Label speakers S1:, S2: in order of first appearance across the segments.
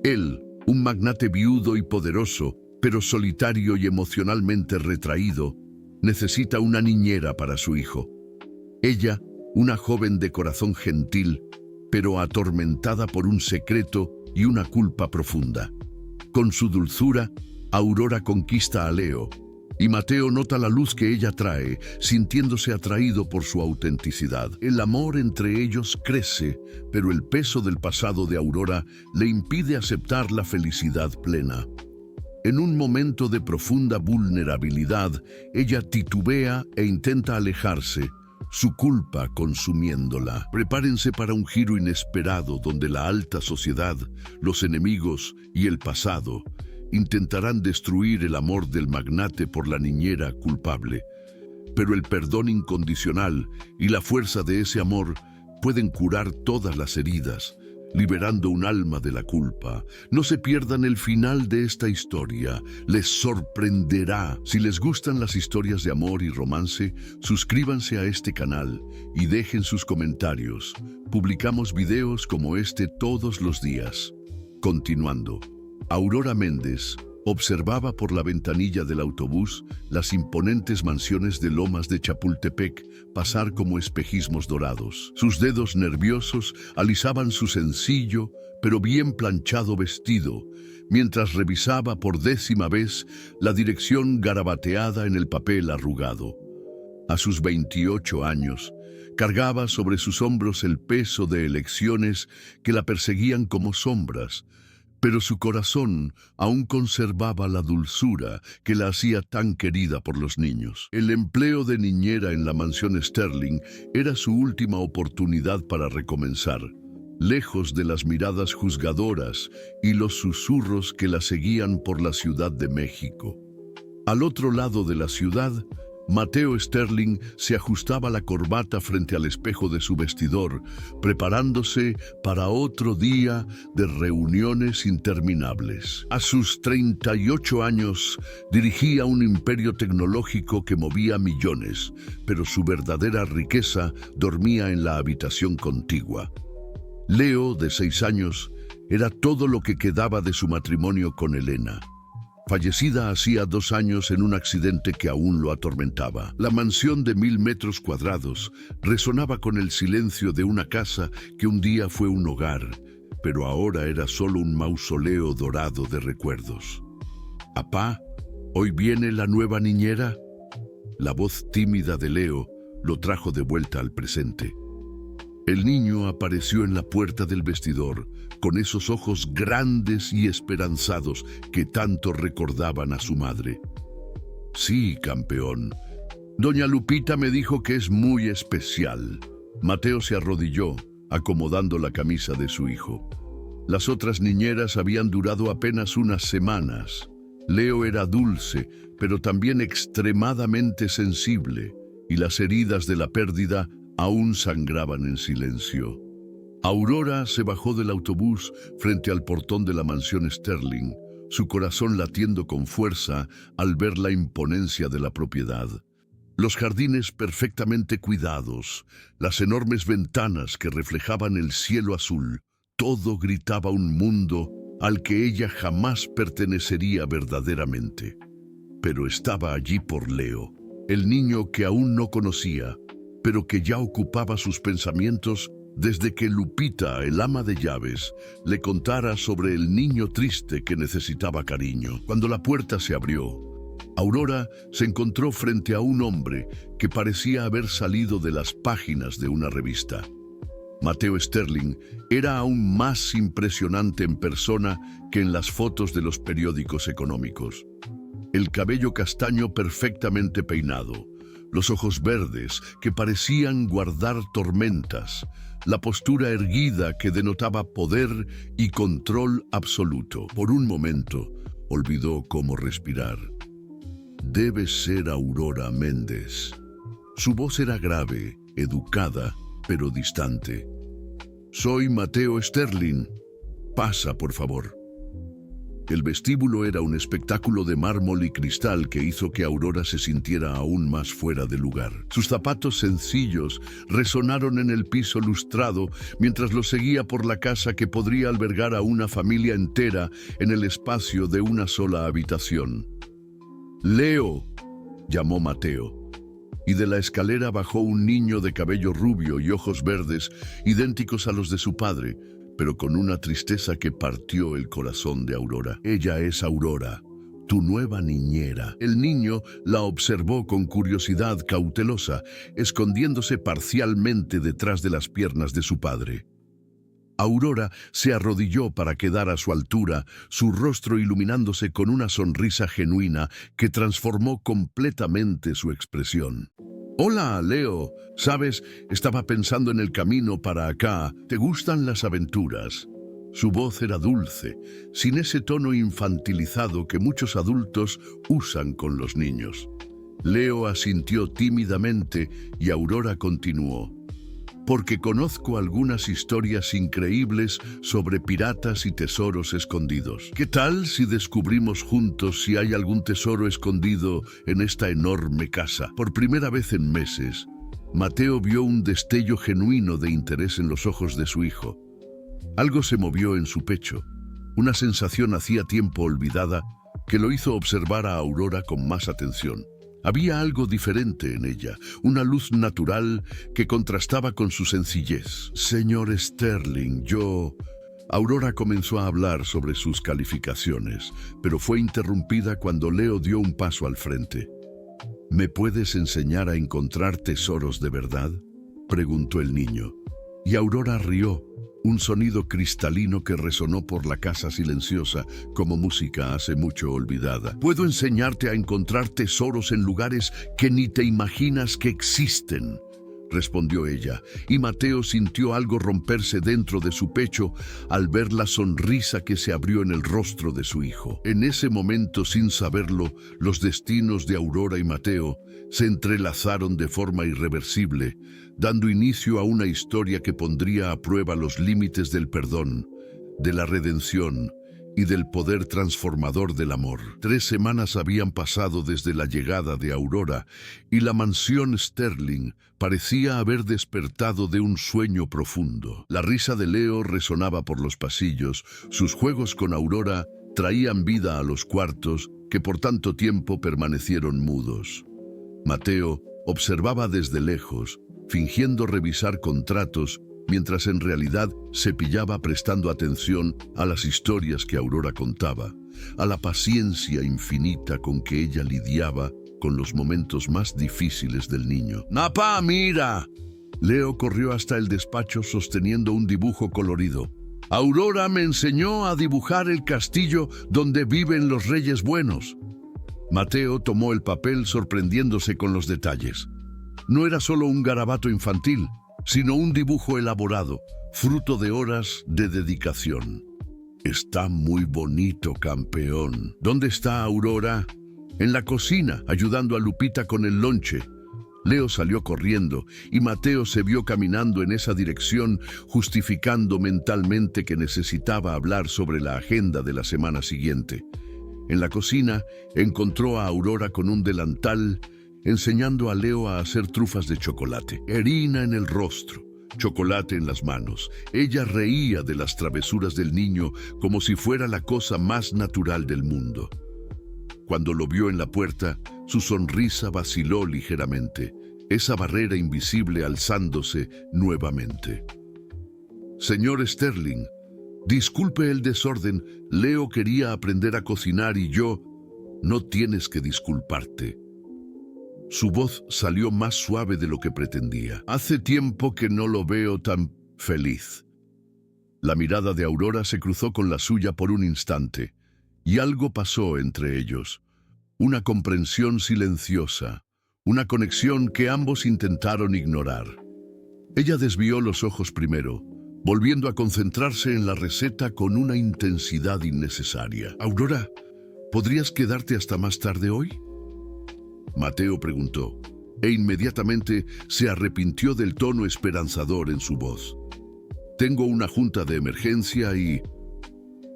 S1: Él, un magnate viudo y poderoso, pero solitario y emocionalmente retraído, necesita una niñera para su hijo. Ella, una joven de corazón gentil, pero atormentada por un secreto y una culpa profunda. Con su dulzura, Aurora conquista a Leo, y Mateo nota la luz que ella trae, sintiéndose atraído por su autenticidad. El amor entre ellos crece, pero el peso del pasado de Aurora le impide aceptar la felicidad plena. En un momento de profunda vulnerabilidad, ella titubea e intenta alejarse, su culpa consumiéndola. Prepárense para un giro inesperado donde la alta sociedad, los enemigos y el pasado intentarán destruir el amor del magnate por la niñera culpable. Pero el perdón incondicional y la fuerza de ese amor pueden curar todas las heridas, liberando un alma de la culpa. No se pierdan el final de esta historia, les sorprenderá. Si les gustan las historias de amor y romance, suscríbanse a este canal y dejen sus comentarios. Publicamos videos como este todos los días. Continuando, Aurora Méndez observaba por la ventanilla del autobús las imponentes mansiones de Lomas de Chapultepec pasar como espejismos dorados. Sus dedos nerviosos alisaban su sencillo, pero bien planchado vestido, mientras revisaba por 10ª vez la dirección garabateada en el papel arrugado. A sus 28 años, cargaba sobre sus hombros el peso de elecciones que la perseguían como sombras, pero su corazón aún conservaba la dulzura que la hacía tan querida por los niños. El empleo de niñera en la mansión Sterling era su última oportunidad para recomenzar, lejos de las miradas juzgadoras y los susurros que la seguían por la Ciudad de México. Al otro lado de la ciudad, Mateo Sterling se ajustaba la corbata frente al espejo de su vestidor, preparándose para otro día de reuniones interminables. A sus 38 años, dirigía un imperio tecnológico que movía millones, pero su verdadera riqueza dormía en la habitación contigua. Leo, de 6 años, era todo lo que quedaba de su matrimonio con Elena, fallecida hacía 2 años en un accidente que aún lo atormentaba. La mansión de 1000 metros cuadrados resonaba con el silencio de una casa que un día fue un hogar, pero ahora era solo un mausoleo dorado de recuerdos. «Apá, ¿hoy viene la nueva niñera?». La voz tímida de Leo lo trajo de vuelta al presente. El niño apareció en la puerta del vestidor, con esos ojos grandes y esperanzados que tanto recordaban a su madre. «Sí, campeón. Doña Lupita me dijo que es muy especial». Mateo se arrodilló, acomodando la camisa de su hijo. Las otras niñeras habían durado apenas unas semanas. Leo era dulce, pero también extremadamente sensible, y las heridas de la pérdida aún sangraban en silencio. Aurora se bajó del autobús frente al portón de la mansión Sterling, su corazón latiendo con fuerza al ver la imponencia de la propiedad. Los jardines perfectamente cuidados, las enormes ventanas que reflejaban el cielo azul, todo gritaba un mundo al que ella jamás pertenecería verdaderamente. Pero estaba allí por Leo, el niño que aún no conocía, pero que ya ocupaba sus pensamientos desde que Lupita, el ama de llaves, le contara sobre el niño triste que necesitaba cariño. Cuando la puerta se abrió, Aurora se encontró frente a un hombre que parecía haber salido de las páginas de una revista. Mateo Sterling era aún más impresionante en persona que en las fotos de los periódicos económicos. El cabello castaño perfectamente peinado, los ojos verdes que parecían guardar tormentas, la postura erguida que denotaba poder y control absoluto. Por un momento, olvidó cómo respirar. Debe ser Aurora Méndez. Su voz era grave, educada, pero distante. «Soy Mateo Sterling. Pasa, por favor». El vestíbulo era un espectáculo de mármol y cristal que hizo que Aurora se sintiera aún más fuera de lugar. Sus zapatos sencillos resonaron en el piso lustrado mientras lo seguía por la casa que podría albergar a una familia entera en el espacio de una sola habitación. «Leo», llamó Mateo, y de la escalera bajó un niño de cabello rubio y ojos verdes, idénticos a los de su padre, pero con una tristeza que partió el corazón de Aurora. «Ella es Aurora, tu nueva niñera». El niño la observó con curiosidad cautelosa, escondiéndose parcialmente detrás de las piernas de su padre. Aurora se arrodilló para quedar a su altura, su rostro iluminándose con una sonrisa genuina que transformó completamente su expresión. «Hola, Leo. Sabes, estaba pensando en el camino para acá. ¿Te gustan las aventuras?». Su voz era dulce, sin ese tono infantilizado que muchos adultos usan con los niños. Leo asintió tímidamente y Aurora continuó. «Porque conozco algunas historias increíbles sobre piratas y tesoros escondidos. ¿Qué tal si descubrimos juntos si hay algún tesoro escondido en esta enorme casa?». Por primera vez en meses, Mateo vio un destello genuino de interés en los ojos de su hijo. Algo se movió en su pecho, una sensación hacía tiempo olvidada que lo hizo observar a Aurora con más atención. Había algo diferente en ella, una luz natural que contrastaba con su sencillez. «Señor Sterling, Aurora comenzó a hablar sobre sus calificaciones, pero fue interrumpida cuando Leo dio un paso al frente. «¿Me puedes enseñar a encontrar tesoros de verdad?», preguntó el niño. Y Aurora rió, un sonido cristalino que resonó por la casa silenciosa como música hace mucho olvidada. «Puedo enseñarte a encontrar tesoros en lugares que ni te imaginas que existen», respondió ella, y Mateo sintió algo romperse dentro de su pecho al ver la sonrisa que se abrió en el rostro de su hijo. En ese momento, sin saberlo, los destinos de Aurora y Mateo se entrelazaron de forma irreversible, dando inicio a una historia que pondría a prueba los límites del perdón, de la redención y del poder transformador del amor. 3 semanas habían pasado desde la llegada de Aurora y la mansión Sterling parecía haber despertado de un sueño profundo. La risa de Leo resonaba por los pasillos, sus juegos con Aurora traían vida a los cuartos que por tanto tiempo permanecieron mudos. Mateo observaba desde lejos, fingiendo revisar contratos, mientras en realidad se pillaba prestando atención a las historias que Aurora contaba, a la paciencia infinita con que ella lidiaba con los momentos más difíciles del niño. «¡Papá, mira!». Leo corrió hasta el despacho sosteniendo un dibujo colorido. «Aurora me enseñó a dibujar el castillo donde viven los reyes buenos». Mateo tomó el papel sorprendiéndose con los detalles. No era solo un garabato infantil, sino un dibujo elaborado, fruto de horas de dedicación. «Está muy bonito, campeón». «¿Dónde está Aurora?». «En la cocina, ayudando a Lupita con el lonche». Leo salió corriendo y Mateo se vio caminando en esa dirección, justificando mentalmente que necesitaba hablar sobre la agenda de la semana siguiente. En la cocina encontró a Aurora con un delantal, enseñando a Leo a hacer trufas de chocolate. Harina en el rostro, chocolate en las manos. Ella reía de las travesuras del niño como si fuera la cosa más natural del mundo. Cuando lo vio en la puerta, su sonrisa vaciló ligeramente, esa barrera invisible alzándose nuevamente. «Señor Sterling, disculpe el desorden. Leo quería aprender a cocinar y yo...». «No tienes que disculparte». Su voz salió más suave de lo que pretendía. «Hace tiempo que no lo veo tan feliz». La mirada de Aurora se cruzó con la suya por un instante, y algo pasó entre ellos. Una comprensión silenciosa, una conexión que ambos intentaron ignorar. Ella desvió los ojos primero, volviendo a concentrarse en la receta con una intensidad innecesaria. «Aurora, ¿podrías quedarte hasta más tarde hoy?». Mateo preguntó, e inmediatamente se arrepintió del tono esperanzador en su voz. «Tengo una junta de emergencia y...».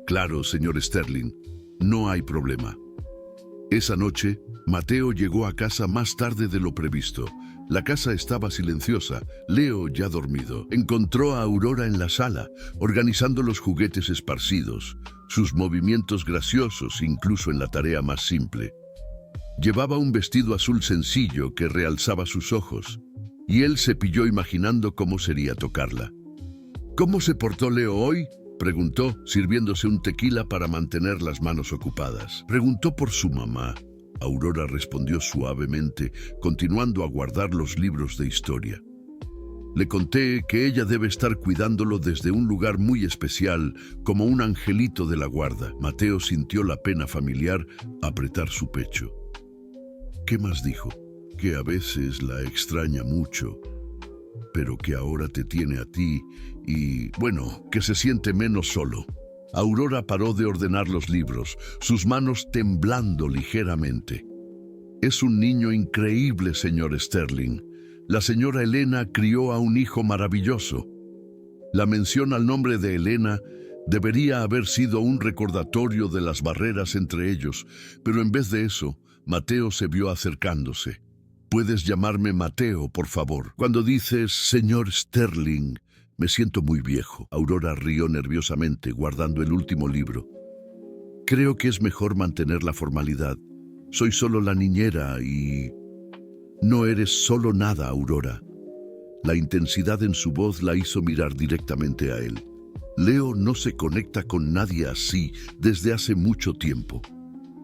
S1: Claro, señor Sterling, no hay problema. Esa noche, Mateo llegó a casa más tarde de lo previsto. La casa estaba silenciosa, Leo ya dormido. Encontró a Aurora en la sala, organizando los juguetes esparcidos, sus movimientos graciosos incluso en la tarea más simple. Llevaba un vestido azul sencillo que realzaba sus ojos, y él se pilló imaginando cómo sería tocarla. ¿Cómo se portó Leo hoy?, preguntó, sirviéndose un tequila para mantener las manos ocupadas. Preguntó por su mamá. Aurora respondió suavemente, continuando a guardar los libros de historia. Le conté que ella debe estar cuidándolo desde un lugar muy especial, como un angelito de la guarda. Mateo sintió la pena familiar apretar su pecho. ¿Qué más dijo? Que a veces la extraña mucho, pero que ahora te tiene a ti y, bueno, que se siente menos solo. Aurora paró de ordenar los libros, sus manos temblando ligeramente. Es un niño increíble, señor Sterling. La señora Elena crió a un hijo maravilloso. La mención al nombre de Elena debería haber sido un recordatorio de las barreras entre ellos, pero en vez de eso, Mateo se vio acercándose. «Puedes llamarme Mateo, por favor. Cuando dices señor Sterling, me siento muy viejo». Aurora rió nerviosamente, guardando el último libro. «Creo que es mejor mantener la formalidad. Soy solo la niñera y...» «No eres solo nada, Aurora». La intensidad en su voz la hizo mirar directamente a él. «Leo no se conecta con nadie así desde hace mucho tiempo.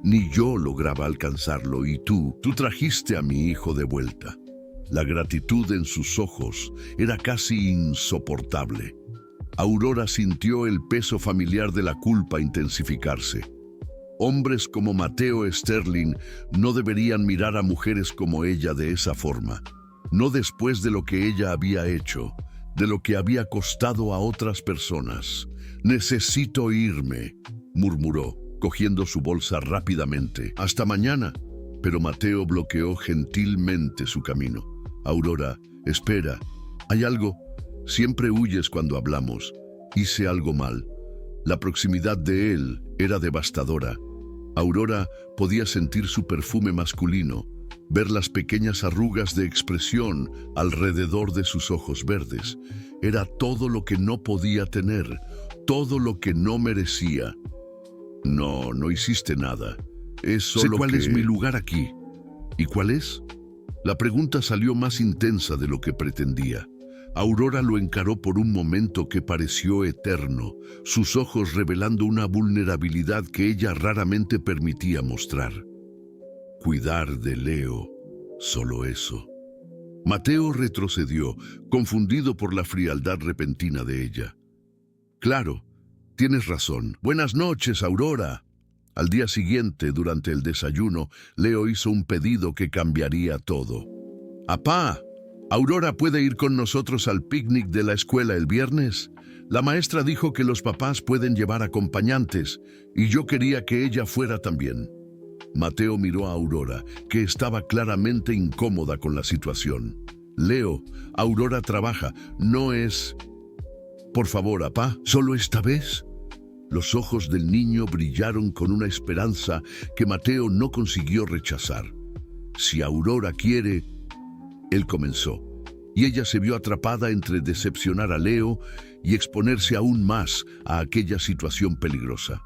S1: Ni yo lograba alcanzarlo y tú trajiste a mi hijo de vuelta». La gratitud en sus ojos era casi insoportable. Aurora sintió el peso familiar de la culpa intensificarse. Hombres como Mateo Sterling no deberían mirar a mujeres como ella de esa forma. No después de lo que ella había hecho, de lo que había costado a otras personas. «Necesito irme», murmuró, cogiendo su bolsa rápidamente. «Hasta mañana». Pero Mateo bloqueó gentilmente su camino. «Aurora, espera. Hay algo. Siempre huyes cuando hablamos. Hice algo mal». La proximidad de él era devastadora. Aurora podía sentir su perfume masculino, ver las pequeñas arrugas de expresión alrededor de sus ojos verdes. Era todo lo que no podía tener, todo lo que no merecía. «No, no hiciste nada. Es solo
S2: Sé cuál
S1: que...
S2: es mi lugar aquí».
S1: ¿Y cuál es? La pregunta salió más intensa de lo que pretendía. Aurora lo encaró por un momento que pareció eterno, sus ojos revelando una vulnerabilidad que ella raramente permitía mostrar. Cuidar de Leo, solo eso. Mateo retrocedió, confundido por la frialdad repentina de ella. «Claro, tienes razón. Buenas noches, Aurora». Al día siguiente, durante el desayuno, Leo hizo un pedido que cambiaría todo. «Apá, ¿Aurora puede ir con nosotros al picnic de la escuela el viernes? La maestra dijo que los papás pueden llevar acompañantes, y yo quería que ella fuera también». Mateo miró a Aurora, que estaba claramente incómoda con la situación. «Leo, Aurora trabaja, no es...» «Por favor, apá, solo esta vez». Los ojos del niño brillaron con una esperanza que Mateo no consiguió rechazar. «Si Aurora quiere...» Él comenzó, y ella se vio atrapada entre decepcionar a Leo y exponerse aún más a aquella situación peligrosa.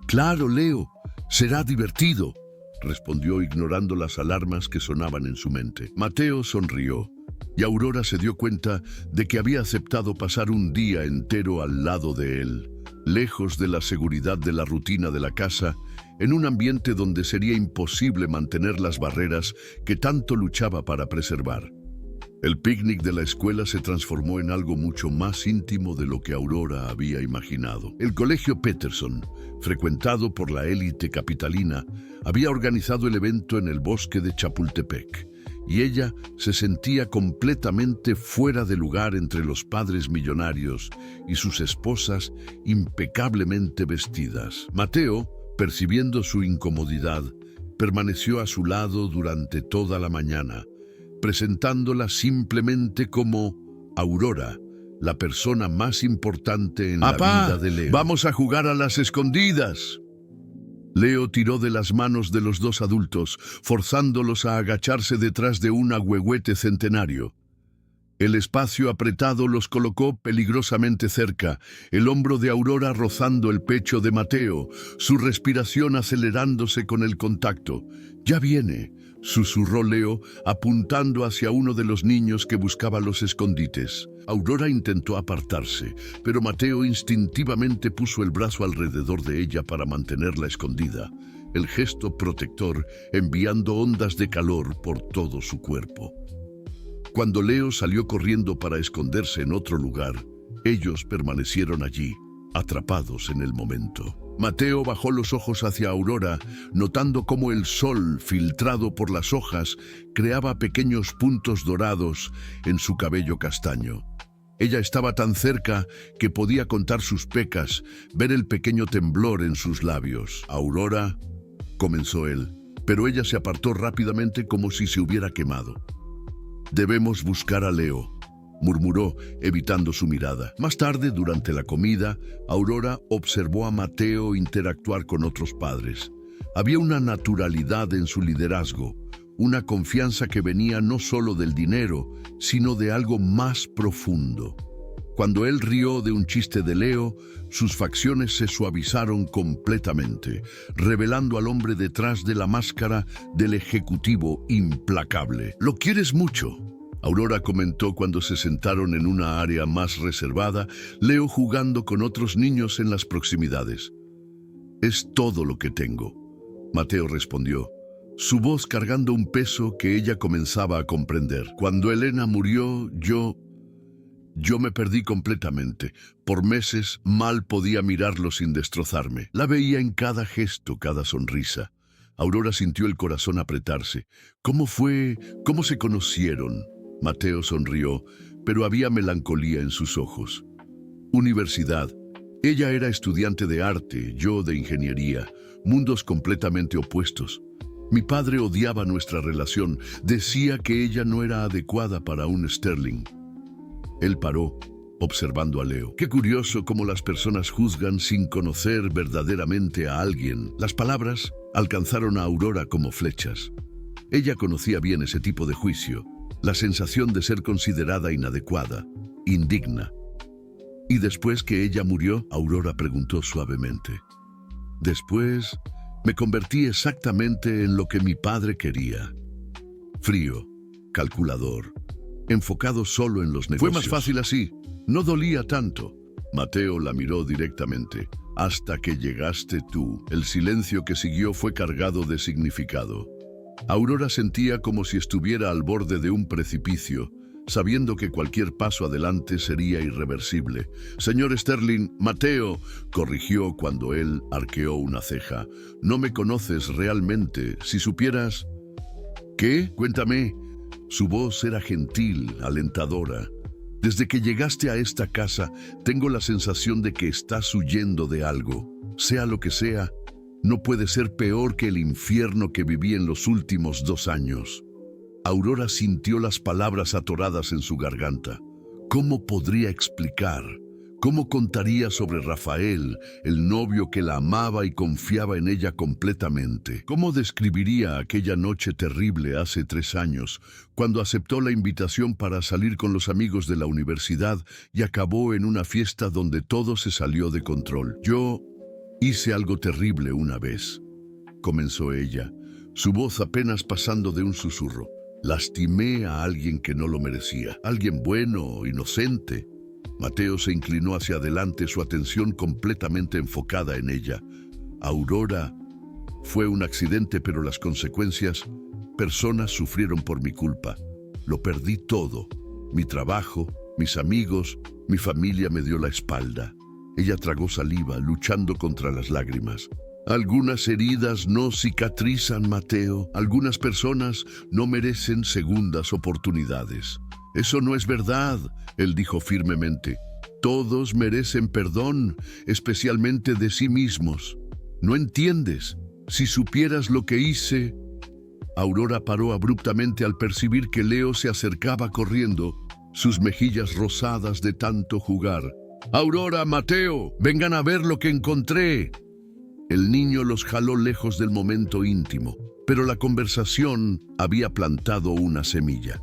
S1: «Claro, Leo, será divertido», respondió ignorando las alarmas que sonaban en su mente. Mateo sonrió, y Aurora se dio cuenta de que había aceptado pasar un día entero al lado de él, lejos de la seguridad de la rutina de la casa, en un ambiente donde sería imposible mantener las barreras que tanto luchaba para preservar. El picnic de la escuela se transformó en algo mucho más íntimo de lo que Aurora había imaginado. El colegio Peterson, frecuentado por la élite capitalina, había organizado el evento en el bosque de Chapultepec, y ella se sentía completamente fuera de lugar entre los padres millonarios y sus esposas impecablemente vestidas. Mateo, percibiendo su incomodidad, permaneció a su lado durante toda la mañana, presentándola simplemente como Aurora, la persona más importante en la vida de Leo. ¡Vamos a jugar a las escondidas! Leo tiró de las manos de los dos adultos, forzándolos a agacharse detrás de un ahuehuete centenario. El espacio apretado los colocó peligrosamente cerca, el hombro de Aurora rozando el pecho de Mateo, su respiración acelerándose con el contacto. «Ya viene», susurró Leo, apuntando hacia uno de los niños que buscaba los escondites. Aurora intentó apartarse, pero Mateo instintivamente puso el brazo alrededor de ella para mantenerla escondida, el gesto protector enviando ondas de calor por todo su cuerpo. Cuando Leo salió corriendo para esconderse en otro lugar, ellos permanecieron allí, atrapados en el momento. Mateo bajó los ojos hacia Aurora, notando cómo el sol, filtrado por las hojas, creaba pequeños puntos dorados en su cabello castaño. Ella estaba tan cerca que podía contar sus pecas, ver el pequeño temblor en sus labios. «Aurora», comenzó él, pero ella se apartó rápidamente como si se hubiera quemado. «Debemos buscar a Leo», murmuró, evitando su mirada. Más tarde, durante la comida, Aurora observó a Mateo interactuar con otros padres. Había una naturalidad en su liderazgo, una confianza que venía no solo del dinero, sino de algo más profundo. Cuando él rió de un chiste de Leo, sus facciones se suavizaron completamente, revelando al hombre detrás de la máscara del ejecutivo implacable. «Lo quieres mucho», Aurora comentó cuando se sentaron en una área más reservada, Leo jugando con otros niños en las proximidades. «Es todo lo que tengo», Mateo respondió, su voz cargando un peso que ella comenzaba a comprender. «Cuando Elena murió, yo me perdí completamente. Por meses mal podía mirarlo sin destrozarme. La veía en cada gesto, cada sonrisa. Aurora sintió el corazón apretarse. ¿Cómo fue? ¿Cómo se conocieron?» Mateo sonrió, pero había melancolía en sus ojos. Universidad. Ella era estudiante de arte, yo de ingeniería, mundos completamente opuestos. Mi padre odiaba nuestra relación, decía que ella no era adecuada para un Sterling. Él paró, observando a Leo. Qué curioso cómo las personas juzgan sin conocer verdaderamente a alguien. Las palabras alcanzaron a Aurora como flechas. Ella conocía bien ese tipo de juicio, la sensación de ser considerada inadecuada, indigna. Y después que ella murió, Aurora preguntó suavemente. Después, me convertí exactamente en lo que mi padre quería. Frío, calculador, enfocado solo en los negocios. Fue más fácil así, no dolía tanto. Mateo la miró directamente. Hasta que llegaste tú. El silencio que siguió fue cargado de significado. Aurora sentía como si estuviera al borde de un precipicio, sabiendo que cualquier paso adelante sería irreversible. Señor Sterling, Mateo, corrigió cuando él arqueó una ceja. No me conoces realmente. Si supieras... ¿Qué? Cuéntame. Su voz era gentil, alentadora. Desde que llegaste a esta casa, tengo la sensación de que estás huyendo de algo. Sea lo que sea, no puede ser peor que el infierno que viví en los últimos 2 años. Aurora sintió las palabras atoradas en su garganta. ¿Cómo podría explicar? ¿Cómo contaría sobre Rafael, el novio que la amaba y confiaba en ella completamente? ¿Cómo describiría aquella noche terrible hace 3 años, cuando aceptó la invitación para salir con los amigos de la universidad y acabó en una fiesta donde todo se salió de control? Yo hice algo terrible una vez, comenzó ella, su voz apenas pasando de un susurro. Lastimé a alguien que no lo merecía, alguien bueno, inocente. Mateo se inclinó hacia adelante, su atención completamente enfocada en ella. Aurora, fue un accidente, pero las consecuencias, personas sufrieron por mi culpa. Lo perdí todo, mi trabajo, mis amigos, mi familia me dio la espalda. Ella tragó saliva, luchando contra las lágrimas. Algunas heridas no cicatrizan, Mateo. Algunas personas no merecen segundas oportunidades. Eso no es verdad, él dijo firmemente. Todos merecen perdón, especialmente de sí mismos. ¿No entiendes? Si supieras lo que hice... Aurora paró abruptamente al percibir que Leo se acercaba corriendo. sus mejillas rosadas de tanto jugar. «Aurora, Mateo, vengan a ver lo que encontré». El niño los jaló lejos del momento íntimo, pero la conversación había plantado una semilla.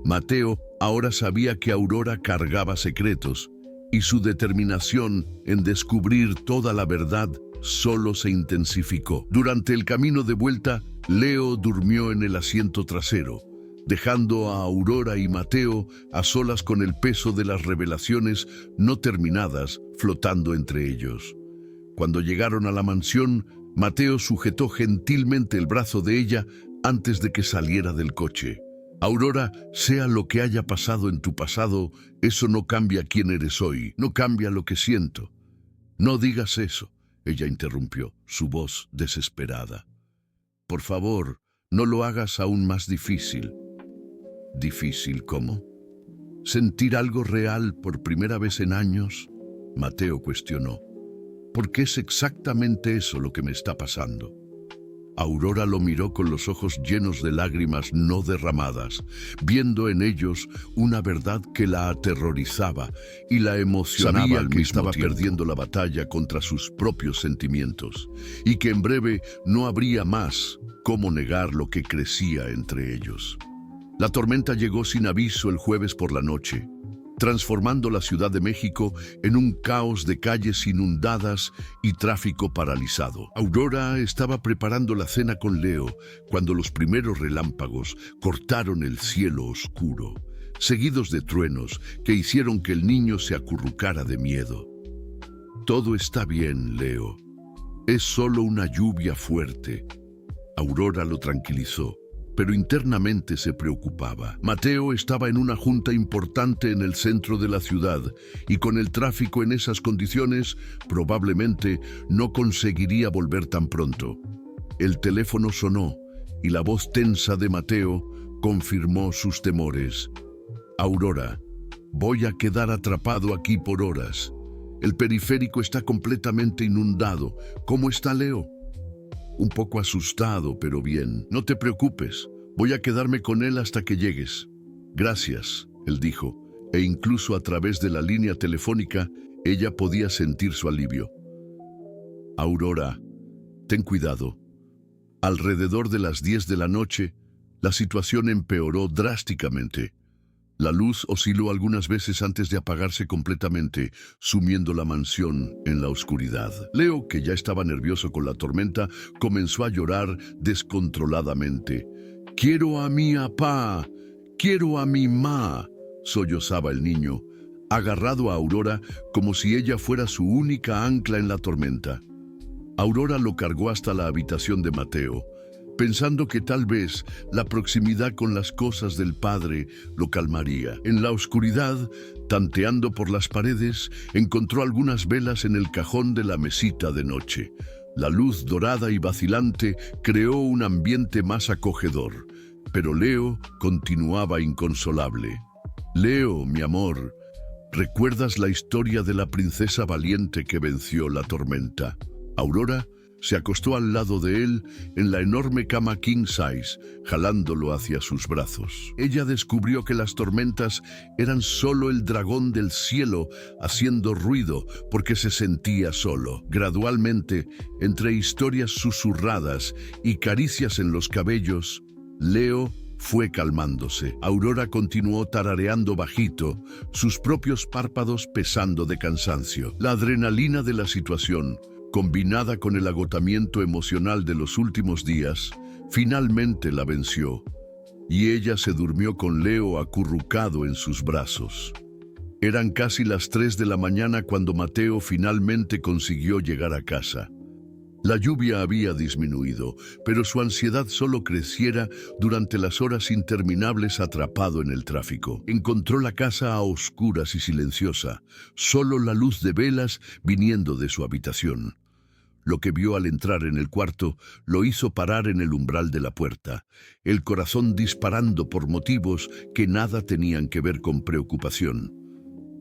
S1: Mateo ahora sabía que Aurora cargaba secretos, y su determinación en descubrir toda la verdad solo se intensificó. Durante el camino de vuelta, Leo durmió en el asiento trasero, dejando a Aurora y Mateo a solas con el peso de las revelaciones no terminadas flotando entre ellos. Cuando llegaron a la mansión, Mateo sujetó gentilmente el brazo de ella antes de que saliera del coche. «Aurora, sea lo que haya pasado en tu pasado, eso no cambia quién eres hoy, no cambia lo que siento». «No digas eso», ella interrumpió, su voz desesperada. «Por favor, no lo hagas aún más difícil». «¿Difícil cómo? ¿Sentir algo real por primera vez en años?», Mateo cuestionó. «Porque es exactamente eso lo que me está pasando». Aurora lo miró con los ojos llenos de lágrimas no derramadas, viendo en ellos una verdad que la aterrorizaba y la emocionaba. Sabía que estaba perdiendo la batalla contra sus propios sentimientos y que en breve no habría más cómo negar lo que crecía entre ellos. La tormenta llegó sin aviso el jueves por la noche, transformando la Ciudad de México en un caos de calles inundadas y tráfico paralizado. Aurora estaba preparando la cena con Leo cuando los primeros relámpagos cortaron el cielo oscuro, seguidos de truenos que hicieron que el niño se acurrucara de miedo. «Todo está bien, Leo. Es solo una lluvia fuerte». Aurora lo tranquilizó, pero internamente se preocupaba. Mateo estaba en una junta importante en el centro de la ciudad y con el tráfico en esas condiciones probablemente no conseguiría volver tan pronto. El teléfono sonó y la voz tensa de Mateo confirmó sus temores. «Aurora, voy a quedar atrapado aquí por horas. El periférico está completamente inundado. ¿Cómo está Leo?» «Un poco asustado, pero bien. No te preocupes, voy a quedarme con él hasta que llegues». «Gracias», él dijo, e incluso a través de la línea telefónica, ella podía sentir su alivio. «Aurora, ten cuidado». Alrededor de las 10 de la noche, la situación empeoró drásticamente. La luz osciló algunas veces antes de apagarse completamente, sumiendo la mansión en la oscuridad. Leo, que ya estaba nervioso con la tormenta, comenzó a llorar descontroladamente. «Quiero a mi apá, quiero a mi ma», sollozaba el niño, agarrado a Aurora como si ella fuera su única ancla en la tormenta. Aurora lo cargó hasta la habitación de Mateo, pensando que tal vez la proximidad con las cosas del padre lo calmaría. En la oscuridad, tanteando por las paredes, encontró algunas velas en el cajón de la mesita de noche. La luz dorada y vacilante creó un ambiente más acogedor, pero Leo continuaba inconsolable. «Leo, mi amor, ¿recuerdas la historia de la princesa valiente que venció la tormenta?» Aurora se acostó al lado de él en la enorme cama king size, jalándolo hacia sus brazos. Ella descubrió que las tormentas eran solo el dragón del cielo haciendo ruido porque se sentía solo. Gradualmente, entre historias susurradas y caricias en los cabellos, Leo fue calmándose. Aurora continuó tarareando bajito, sus propios párpados pesando de cansancio. La adrenalina de la situación, combinada con el agotamiento emocional de los últimos días, finalmente la venció, y ella se durmió con Leo acurrucado en sus brazos. Eran casi las 3 de la mañana cuando Mateo finalmente consiguió llegar a casa. La lluvia había disminuido, pero su ansiedad solo creciera durante las horas interminables atrapado en el tráfico. Encontró la casa a oscuras y silenciosa, solo la luz de velas viniendo de su habitación. Lo que vio al entrar en el cuarto lo hizo parar en el umbral de la puerta, el corazón disparando por motivos que nada tenían que ver con preocupación.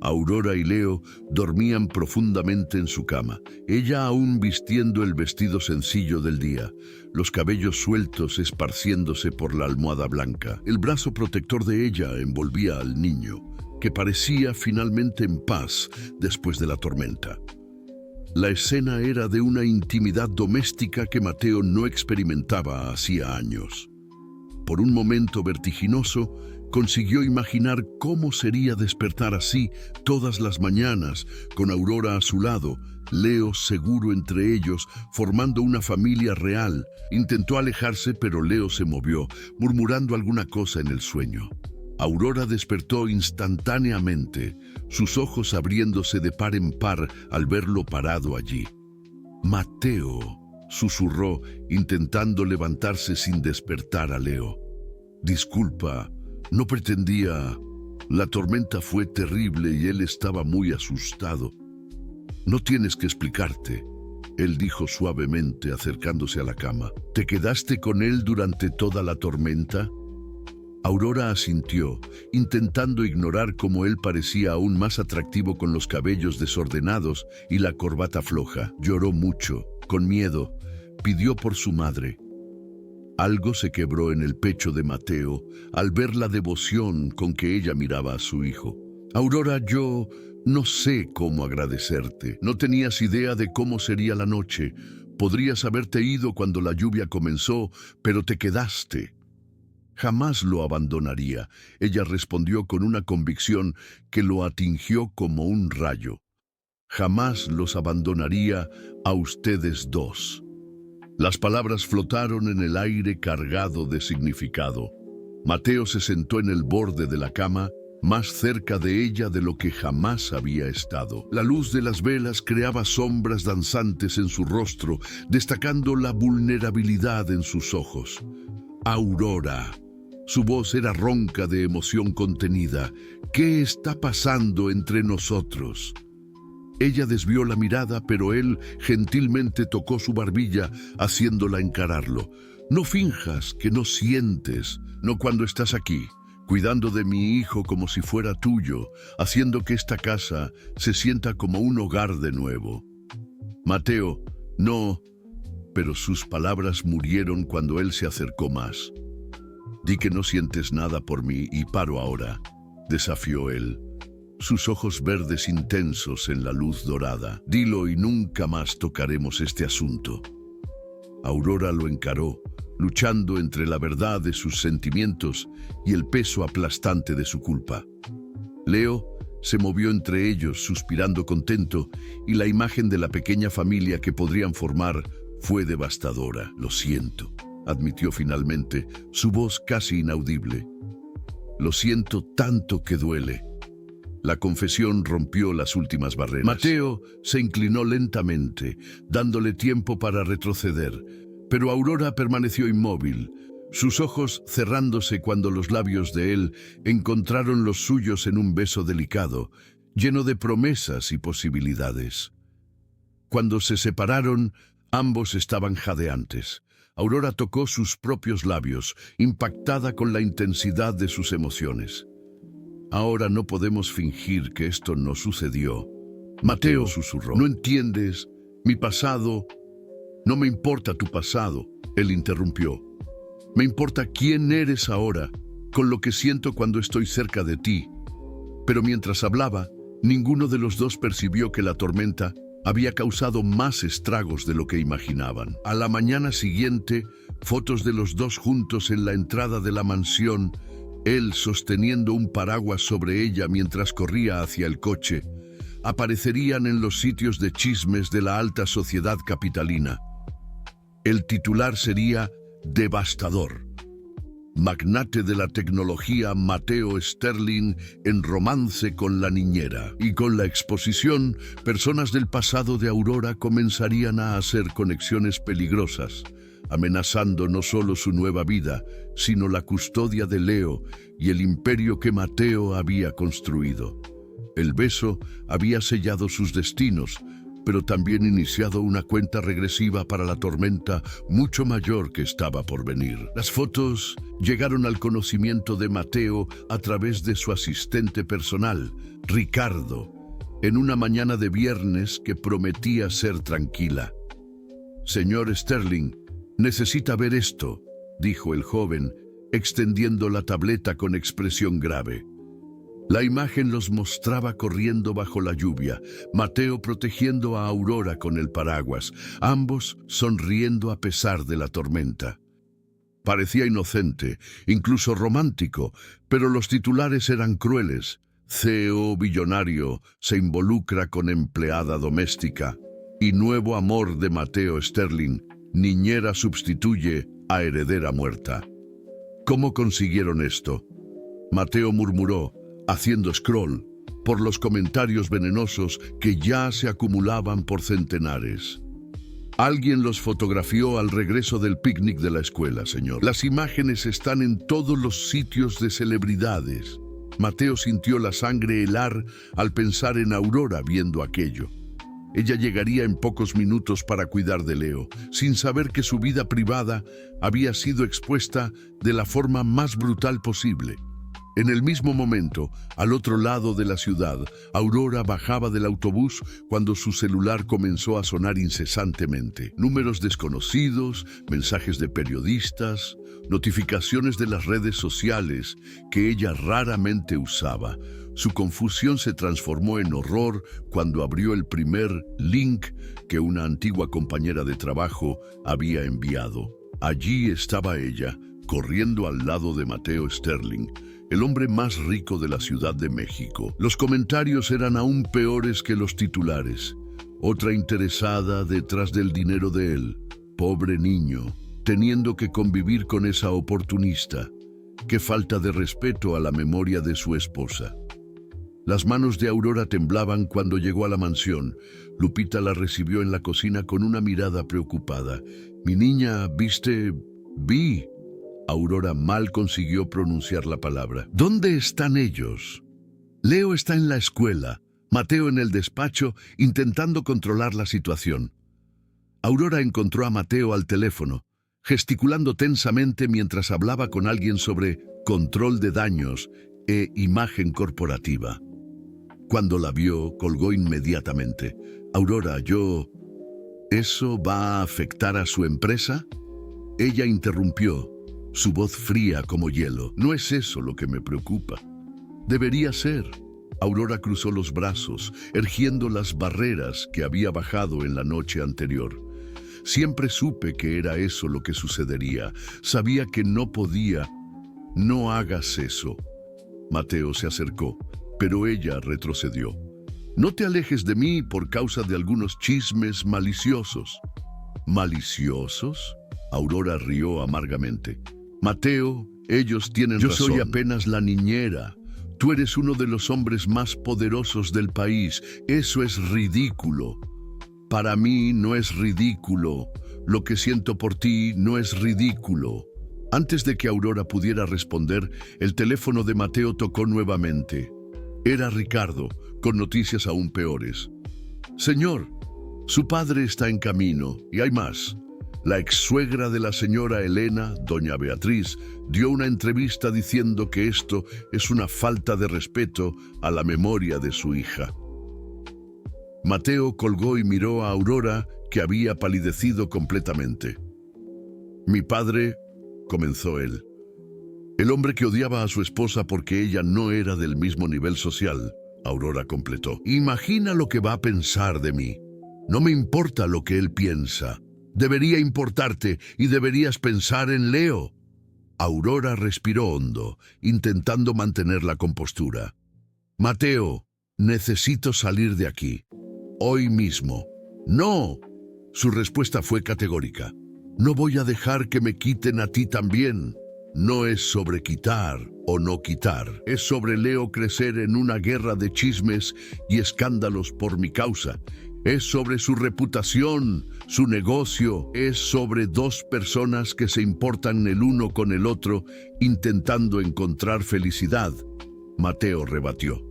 S1: Aurora y Leo dormían profundamente en su cama, ella aún vistiendo el vestido sencillo del día, los cabellos sueltos esparciéndose por la almohada blanca. El brazo protector de ella envolvía al niño, que parecía finalmente en paz después de la tormenta. La escena era de una intimidad doméstica que Mateo no experimentaba hacía años. Por un momento vertiginoso, consiguió imaginar cómo sería despertar así todas las mañanas, con Aurora a su lado, Leo seguro entre ellos, formando una familia real. Intentó alejarse, pero Leo se movió, murmurando alguna cosa en el sueño. Aurora despertó instantáneamente, sus ojos abriéndose de par en par al verlo parado allí. «Mateo», susurró, intentando levantarse sin despertar a Leo. «Disculpa, no pretendía. La tormenta fue terrible y él estaba muy asustado». «No tienes que explicarte», él dijo suavemente acercándose a la cama. «¿Te quedaste con él durante toda la tormenta?» Aurora asintió, intentando ignorar cómo él parecía aún más atractivo con los cabellos desordenados y la corbata floja. Lloró mucho, con miedo, pidió por su madre. Algo se quebró en el pecho de Mateo al ver la devoción con que ella miraba a su hijo. «Aurora, yo no sé cómo agradecerte. No tenías idea de cómo sería la noche. Podrías haberte ido cuando la lluvia comenzó, pero te quedaste». «Jamás lo abandonaría», ella respondió con una convicción que lo atingió como un rayo. «Jamás los abandonaría a ustedes dos». Las palabras flotaron en el aire cargado de significado. Mateo se sentó en el borde de la cama, más cerca de ella de lo que jamás había estado. La luz de las velas creaba sombras danzantes en su rostro, destacando la vulnerabilidad en sus ojos. «Aurora». Su voz era ronca de emoción contenida. «¿Qué está pasando entre nosotros?» Ella desvió la mirada, pero él gentilmente tocó su barbilla, haciéndola encararlo. «No finjas que no sientes, no cuando estás aquí, cuidando de mi hijo como si fuera tuyo, haciendo que esta casa se sienta como un hogar de nuevo». «Mateo, no», pero sus palabras murieron cuando él se acercó más. «Di que no sientes nada por mí y paro ahora», desafió él, sus ojos verdes intensos en la luz dorada. «Dilo y nunca más tocaremos este asunto». Aurora lo encaró, luchando entre la verdad de sus sentimientos y el peso aplastante de su culpa. Leo se movió entre ellos, suspirando contento, y la imagen de la pequeña familia que podrían formar fue devastadora. «Lo siento», admitió finalmente, su voz casi inaudible. «Lo siento tanto que duele». La confesión rompió las últimas barreras. Mateo se inclinó lentamente, dándole tiempo para retroceder, pero Aurora permaneció inmóvil, sus ojos cerrándose cuando los labios de él encontraron los suyos en un beso delicado, lleno de promesas y posibilidades. Cuando se separaron, ambos estaban jadeantes. Aurora tocó sus propios labios, impactada con la intensidad de sus emociones. «Ahora no podemos fingir que esto no sucedió». «Mateo», susurró, «no entiendes. Mi pasado...» «No me importa tu pasado», él interrumpió. «Me importa quién eres ahora, con lo que siento cuando estoy cerca de ti». Pero mientras hablaba, ninguno de los dos percibió que la tormenta había causado más estragos de lo que imaginaban. A la mañana siguiente, fotos de los dos juntos en la entrada de la mansión, él sosteniendo un paraguas sobre ella mientras corría hacia el coche, aparecerían en los sitios de chismes de la alta sociedad capitalina. El titular sería «Devastador». Magnate de la tecnología Mateo Sterling en romance con la niñera. Y con la exposición, personas del pasado de Aurora comenzarían a hacer conexiones peligrosas, amenazando no solo su nueva vida, sino la custodia de Leo y el imperio que Mateo había construido. El beso había sellado sus destinos, pero también iniciado una cuenta regresiva para la tormenta mucho mayor que estaba por venir. Las fotos llegaron al conocimiento de Mateo a través de su asistente personal, Ricardo, en una mañana de viernes que prometía ser tranquila. «Señor Sterling, necesita ver esto», dijo el joven, extendiendo la tableta con expresión grave. La imagen los mostraba corriendo bajo la lluvia, Mateo protegiendo a Aurora con el paraguas, ambos sonriendo a pesar de la tormenta. Parecía inocente, incluso romántico, pero los titulares eran crueles. CEO billonario se involucra con empleada doméstica y nuevo amor de Mateo Sterling, niñera sustituye a heredera muerta. ¿Cómo consiguieron esto? Mateo murmuró, haciendo scroll por los comentarios venenosos que ya se acumulaban por centenares. Alguien los fotografió al regreso del picnic de la escuela, señor. Las imágenes están en todos los sitios de celebridades. Mateo sintió la sangre helar al pensar en Aurora viendo aquello. Ella llegaría en pocos minutos para cuidar de Leo, sin saber que su vida privada había sido expuesta de la forma más brutal posible. En el mismo momento, al otro lado de la ciudad, Aurora bajaba del autobús cuando su celular comenzó a sonar incesantemente. Números desconocidos, mensajes de periodistas, notificaciones de las redes sociales que ella raramente usaba. Su confusión se transformó en horror cuando abrió el primer link que una antigua compañera de trabajo había enviado. Allí estaba ella, corriendo al lado de Mateo Sterling, el hombre más rico de la Ciudad de México. Los comentarios eran aún peores que los titulares. Otra interesada detrás del dinero de él. Pobre niño, teniendo que convivir con esa oportunista. Qué falta de respeto a la memoria de su esposa. Las manos de Aurora temblaban cuando llegó a la mansión. Lupita la recibió en la cocina con una mirada preocupada. «Mi niña, ¿viste? Vi». Aurora mal consiguió pronunciar la palabra. «¿Dónde están ellos?» «Leo está en la escuela, Mateo en el despacho, intentando controlar la situación». Aurora encontró a Mateo al teléfono, gesticulando tensamente mientras hablaba con alguien sobre control de daños e imagen corporativa. Cuando la vio, colgó inmediatamente. «Aurora, ¿eso va a afectar a su empresa?» Ella interrumpió, su voz fría como hielo. «No es eso lo que me preocupa. Debería ser». Aurora cruzó los brazos, erguiendo las barreras que había bajado en la noche anterior. «Siempre supe que era eso lo que sucedería. Sabía que no podía». «No hagas eso». Mateo se acercó, pero ella retrocedió. «No te alejes de mí por causa de algunos chismes maliciosos». «¿Maliciosos?». Aurora rió amargamente. «Mateo, ellos tienen razón. Yo soy apenas la niñera. Tú eres uno de los hombres más poderosos del país. Eso es ridículo». «Para mí no es ridículo. Lo que siento por ti no es ridículo». Antes de que Aurora pudiera responder, el teléfono de Mateo tocó nuevamente. Era Ricardo, con noticias aún peores. «Señor, su padre está en camino, y hay más». La ex-suegra de la señora Elena, doña Beatriz, dio una entrevista diciendo que esto es una falta de respeto a la memoria de su hija. Mateo colgó y miró a Aurora, que había palidecido completamente. «Mi padre», comenzó él. «El hombre que odiaba a su esposa porque ella no era del mismo nivel social», Aurora completó. «Imagina lo que va a pensar de mí. No me importa lo que él piensa. Debería importarte y deberías pensar en Leo». Aurora respiró hondo, intentando mantener la compostura. «Mateo, necesito salir de aquí. Hoy mismo». «No». Su respuesta fue categórica. «No voy a dejar que me quiten a ti también». No es sobre quitar o no quitar. Es sobre Leo crecer en una guerra de chismes y escándalos por mi causa. Es sobre su reputación, su negocio. Es sobre dos personas que se importan el uno con el otro, intentando encontrar felicidad. Mateo rebatió.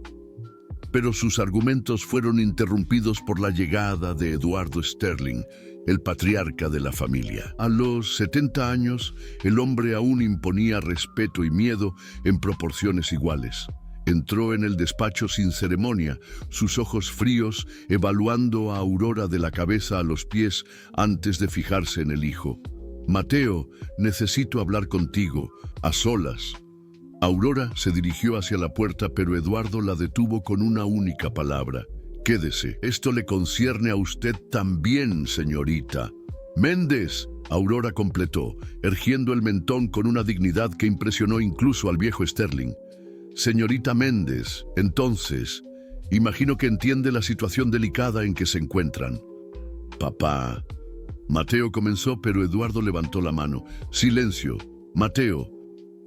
S1: Pero sus argumentos fueron interrumpidos por la llegada de Eduardo Sterling, el patriarca de la familia. A los 70 años, el hombre aún imponía respeto y miedo en proporciones iguales. Entró en el despacho sin ceremonia, sus ojos fríos, evaluando a Aurora de la cabeza a los pies antes de fijarse en el hijo. «Mateo, necesito hablar contigo, a solas». Aurora se dirigió hacia la puerta, pero Eduardo la detuvo con una única palabra. Quédese, esto le concierne a usted también, señorita. Méndez, Aurora completó, erguiendo el mentón con una dignidad que impresionó incluso al viejo Sterling. Señorita Méndez, entonces, imagino que entiende la situación delicada en que se encuentran. Papá. Mateo comenzó, pero Eduardo levantó la mano. Silencio. Mateo,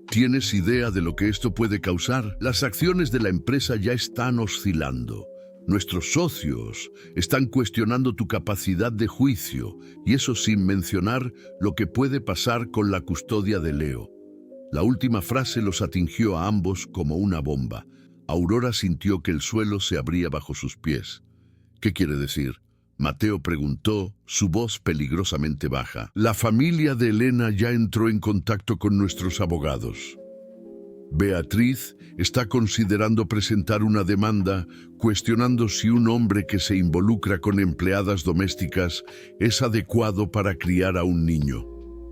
S1: ¿tienes idea de lo que esto puede causar? Las acciones de la empresa ya están oscilando. Nuestros socios están cuestionando tu capacidad de juicio, y eso sin mencionar lo que puede pasar con la custodia de Leo. La última frase los atingió a ambos como una bomba. Aurora sintió que el suelo se abría bajo sus pies. ¿Qué quiere decir? Mateo preguntó, su voz peligrosamente baja. La familia de Elena ya entró en contacto con nuestros abogados. Beatriz está considerando presentar una demanda cuestionando si un hombre que se involucra con empleadas domésticas es adecuado para criar a un niño,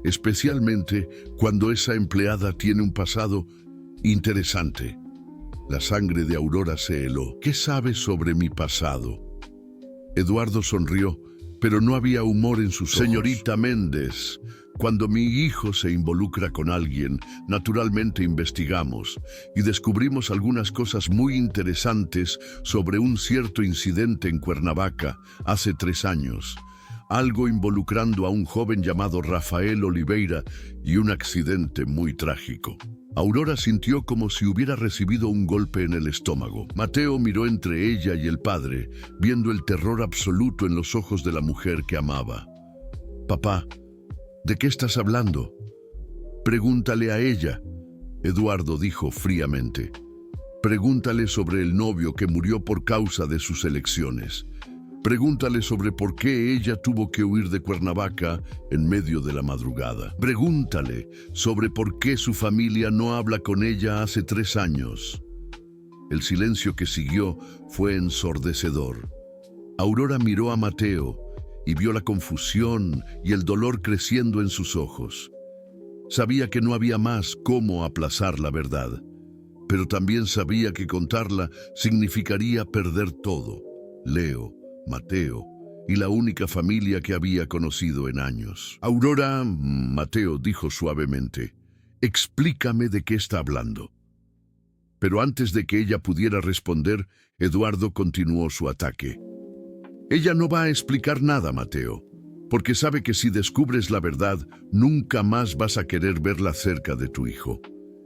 S1: especialmente cuando esa empleada tiene un pasado interesante. La sangre de Aurora se heló. ¿Qué sabes sobre mi pasado? Eduardo sonrió, pero no había humor en sus ojos. Señorita Méndez, cuando mi hijo se involucra con alguien, naturalmente investigamos y descubrimos algunas cosas muy interesantes sobre un cierto incidente en Cuernavaca hace 3 años. Algo involucrando a un joven llamado Rafael Oliveira y un accidente muy trágico. Aurora sintió como si hubiera recibido un golpe en el estómago. Mateo miró entre ella y el padre, viendo el terror absoluto en los ojos de la mujer que amaba. Papá, ¿de qué estás hablando? Pregúntale a ella, Eduardo dijo fríamente. Pregúntale sobre el novio que murió por causa de sus elecciones. Pregúntale sobre por qué ella tuvo que huir de Cuernavaca en medio de la madrugada. Pregúntale sobre por qué su familia no habla con ella hace 3 años. El silencio que siguió fue ensordecedor. Aurora miró a Mateo y vio la confusión y el dolor creciendo en sus ojos. Sabía que no había más cómo aplazar la verdad, pero también sabía que contarla significaría perder todo. Leo, Mateo y la única familia que había conocido en años. Aurora, Mateo dijo suavemente, explícame de qué está hablando. Pero antes de que ella pudiera responder, Eduardo continuó su ataque. Ella no va a explicar nada, Mateo, porque sabe que si descubres la verdad, nunca más vas a querer verla cerca de tu hijo.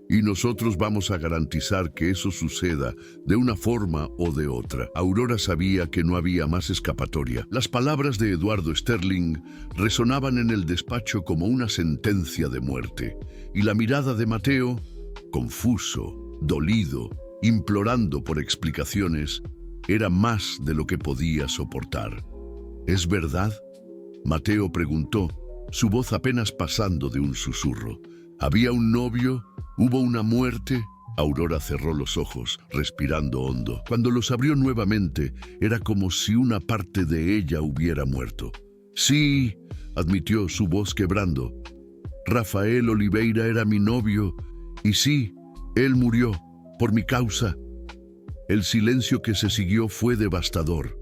S1: Y nosotros vamos a garantizar que eso suceda de una forma o de otra. Aurora sabía que no había más escapatoria. Las palabras de Eduardo Sterling resonaban en el despacho como una sentencia de muerte. Y la mirada de Mateo, confuso, dolido, implorando por explicaciones, era más de lo que podía soportar. ¿Es verdad? Mateo preguntó, su voz apenas pasando de un susurro. ¿Había un novio? ¿Hubo una muerte? Aurora cerró los ojos, respirando hondo. Cuando los abrió nuevamente, era como si una parte de ella hubiera muerto. Sí, admitió, su voz quebrando. Rafael Oliveira era mi novio, y sí, él murió, por mi causa. El silencio que se siguió fue devastador.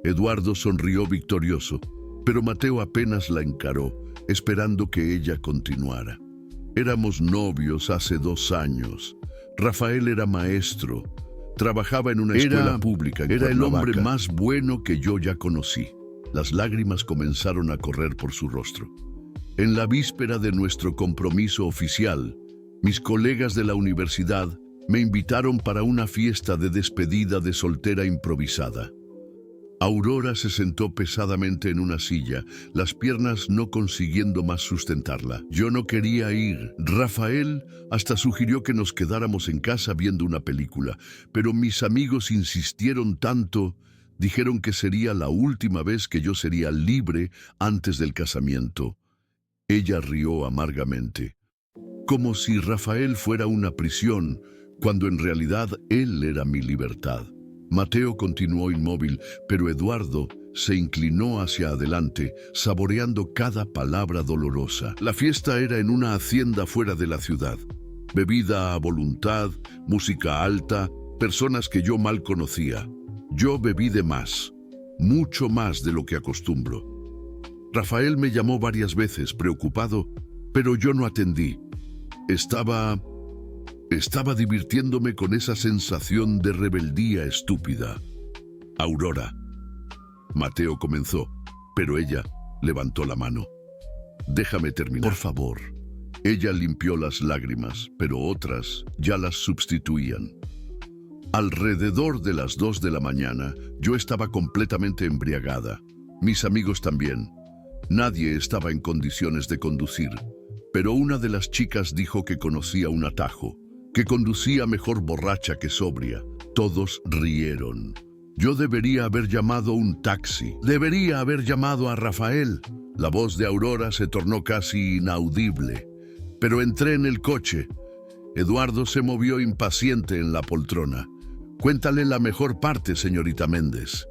S1: Eduardo sonrió victorioso, pero Mateo apenas la encaró, esperando que ella continuara. Éramos novios hace 2 años. Rafael era maestro. Trabajaba en una escuela pública en Cuernavaca. Era el hombre más bueno que yo ya conocí. Las lágrimas comenzaron a correr por su rostro. En la víspera de nuestro compromiso oficial, mis colegas de la universidad me invitaron para una fiesta de despedida de soltera improvisada. Aurora se sentó pesadamente en una silla, las piernas no consiguiendo más sustentarla. Yo no quería ir. Rafael hasta sugirió que nos quedáramos en casa viendo una película, pero mis amigos insistieron tanto, dijeron que sería la última vez que yo sería libre antes del casamiento. Ella rió amargamente, como si Rafael fuera una prisión, cuando en realidad él era mi libertad. Mateo continuó inmóvil, pero Eduardo se inclinó hacia adelante, saboreando cada palabra dolorosa. La fiesta era en una hacienda fuera de la ciudad. Bebida a voluntad, música alta, personas que yo mal conocía. Yo bebí de más, mucho más de lo que acostumbro. Rafael me llamó varias veces, preocupado, pero yo no atendí. Estaba divirtiéndome con esa sensación de rebeldía estúpida. Aurora. Mateo comenzó, pero ella levantó la mano. Déjame terminar. Por favor. Ella limpió las lágrimas, pero otras ya las sustituían. Alrededor de las 2 de la mañana, yo estaba completamente embriagada. Mis amigos también. Nadie estaba en condiciones de conducir, pero una de las chicas dijo que conocía un atajo, que conducía mejor borracha que sobria. Todos rieron. Yo debería haber llamado un taxi. Debería haber llamado a Rafael. La voz de Aurora se tornó casi inaudible. Pero entré en el coche. Eduardo se movió impaciente en la poltrona. Cuéntale la mejor parte, señorita Méndez.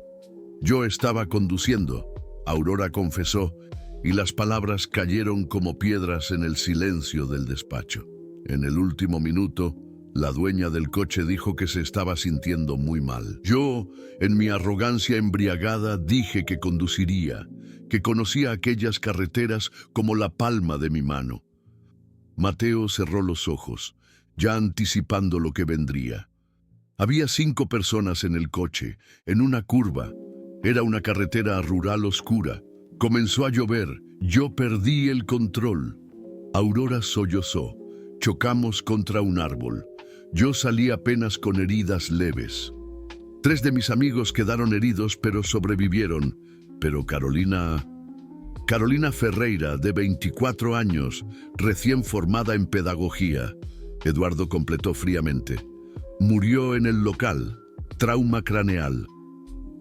S1: Yo estaba conduciendo, Aurora confesó, y las palabras cayeron como piedras en el silencio del despacho. En el último minuto, la dueña del coche dijo que se estaba sintiendo muy mal. Yo, en mi arrogancia embriagada, dije que conduciría, que conocía aquellas carreteras como la palma de mi mano. Mateo cerró los ojos, ya anticipando lo que vendría. Había 5 personas en el coche, en una curva. Era una carretera rural oscura. Comenzó a llover. Yo perdí el control. Aurora sollozó. Chocamos contra un árbol. Yo salí apenas con heridas leves. 3 de mis amigos quedaron heridos, pero sobrevivieron. Pero Carolina Ferreira, de 24 años, recién formada en pedagogía, Eduardo completó fríamente, murió en el local, trauma craneal.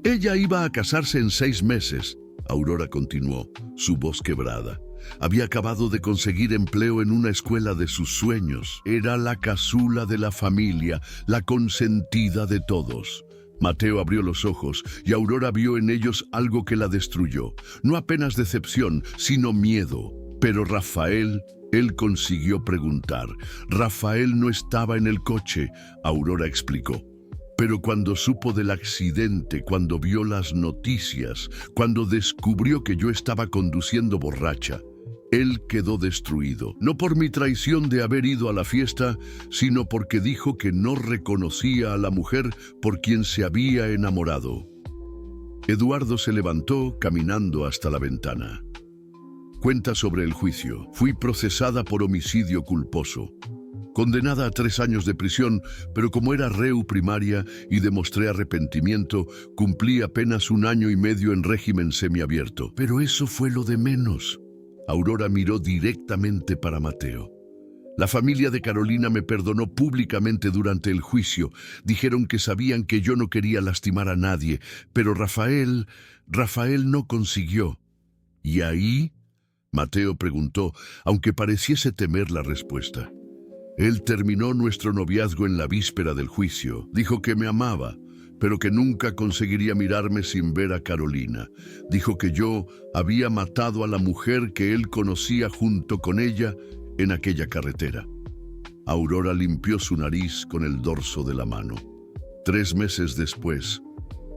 S1: Ella iba a casarse en 6 meses, Aurora continuó, su voz quebrada. Había acabado de conseguir empleo en una escuela de sus sueños. Era la casula de la familia, la consentida de todos. Mateo abrió los ojos y Aurora vio en ellos algo que la destruyó. No apenas decepción, sino miedo. Pero Rafael, él consiguió preguntar. Rafael no estaba en el coche, Aurora explicó. Pero cuando supo del accidente, cuando vio las noticias, cuando descubrió que yo estaba conduciendo borracha, él quedó destruido. No por mi traición de haber ido a la fiesta, sino porque dijo que no reconocía a la mujer por quien se había enamorado. Eduardo se levantó caminando hasta la ventana. Cuenta sobre el juicio. Fui procesada por homicidio culposo. Condenada a 3 años de prisión, pero como era reu primaria y demostré arrepentimiento, cumplí apenas 1 año y medio en régimen semiabierto. Pero eso fue lo de menos. Aurora miró directamente para Mateo. La familia de Carolina me perdonó públicamente durante el juicio. Dijeron que sabían que yo no quería lastimar a nadie, pero Rafael no consiguió. ¿Y ahí? Mateo preguntó, aunque pareciese temer la respuesta. Él terminó nuestro noviazgo en la víspera del juicio. Dijo que me amaba, pero que nunca conseguiría mirarme sin ver a Carolina. Dijo que yo había matado a la mujer que él conocía junto con ella en aquella carretera. Aurora limpió su nariz con el dorso de la mano. 3 meses después,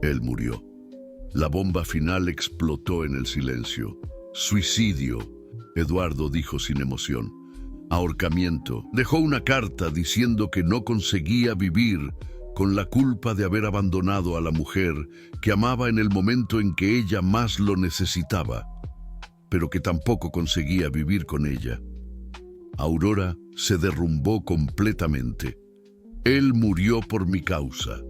S1: él murió. La bomba final explotó en el silencio. Suicidio, Eduardo dijo sin emoción. Ahorcamiento. Dejó una carta diciendo que no conseguía vivir con la culpa de haber abandonado a la mujer que amaba en el momento en que ella más lo necesitaba, pero que tampoco conseguía vivir con ella. Aurora se derrumbó completamente. Él murió por mi causa.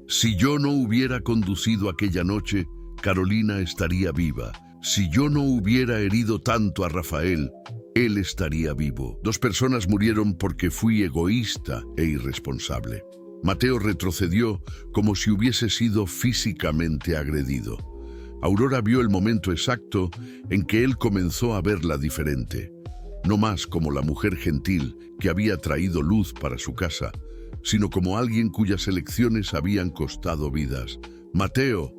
S1: Si yo no hubiera conducido aquella noche, Carolina estaría viva. Si yo no hubiera herido tanto a Rafael, él estaría vivo. 2 personas murieron porque fui egoísta e irresponsable. Mateo retrocedió como si hubiese sido físicamente agredido. Aurora vio el momento exacto en que él comenzó a verla diferente. No más como la mujer gentil que había traído luz para su casa, sino como alguien cuyas elecciones habían costado vidas. Mateo,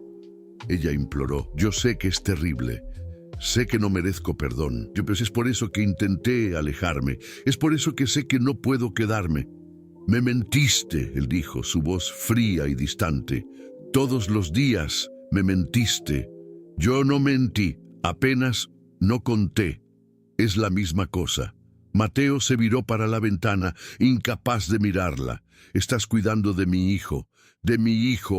S1: ella imploró, yo sé que es terrible. sé que no merezco perdón. Pues es por eso que intenté alejarme. Es por eso que sé que no puedo quedarme. Me mentiste, él dijo, su voz fría y distante. Todos los días me mentiste. Yo no mentí, apenas no conté. Es la misma cosa. Mateo se viró para la ventana, incapaz de mirarla. Estás cuidando de mi hijo,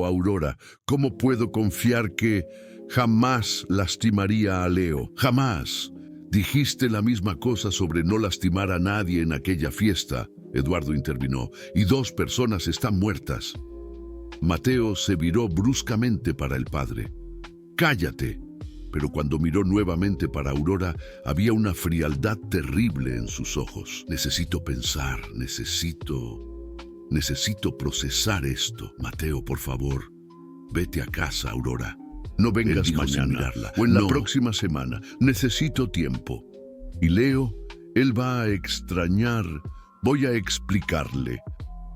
S1: Aurora. ¿Cómo puedo confiar que jamás lastimaría a Leo? Jamás. Dijiste la misma cosa sobre no lastimar a nadie en aquella fiesta, Eduardo intervino, y 2 personas están muertas. Mateo se viró bruscamente para el padre. ¡Cállate! Pero cuando miró nuevamente para Aurora, había una frialdad terrible en sus ojos. Necesito pensar, necesito procesar esto. Mateo, por favor, vete a casa, Aurora. No vengas mañana o en la próxima semana. Necesito tiempo. Y Leo, él va a extrañar. Voy a explicarle.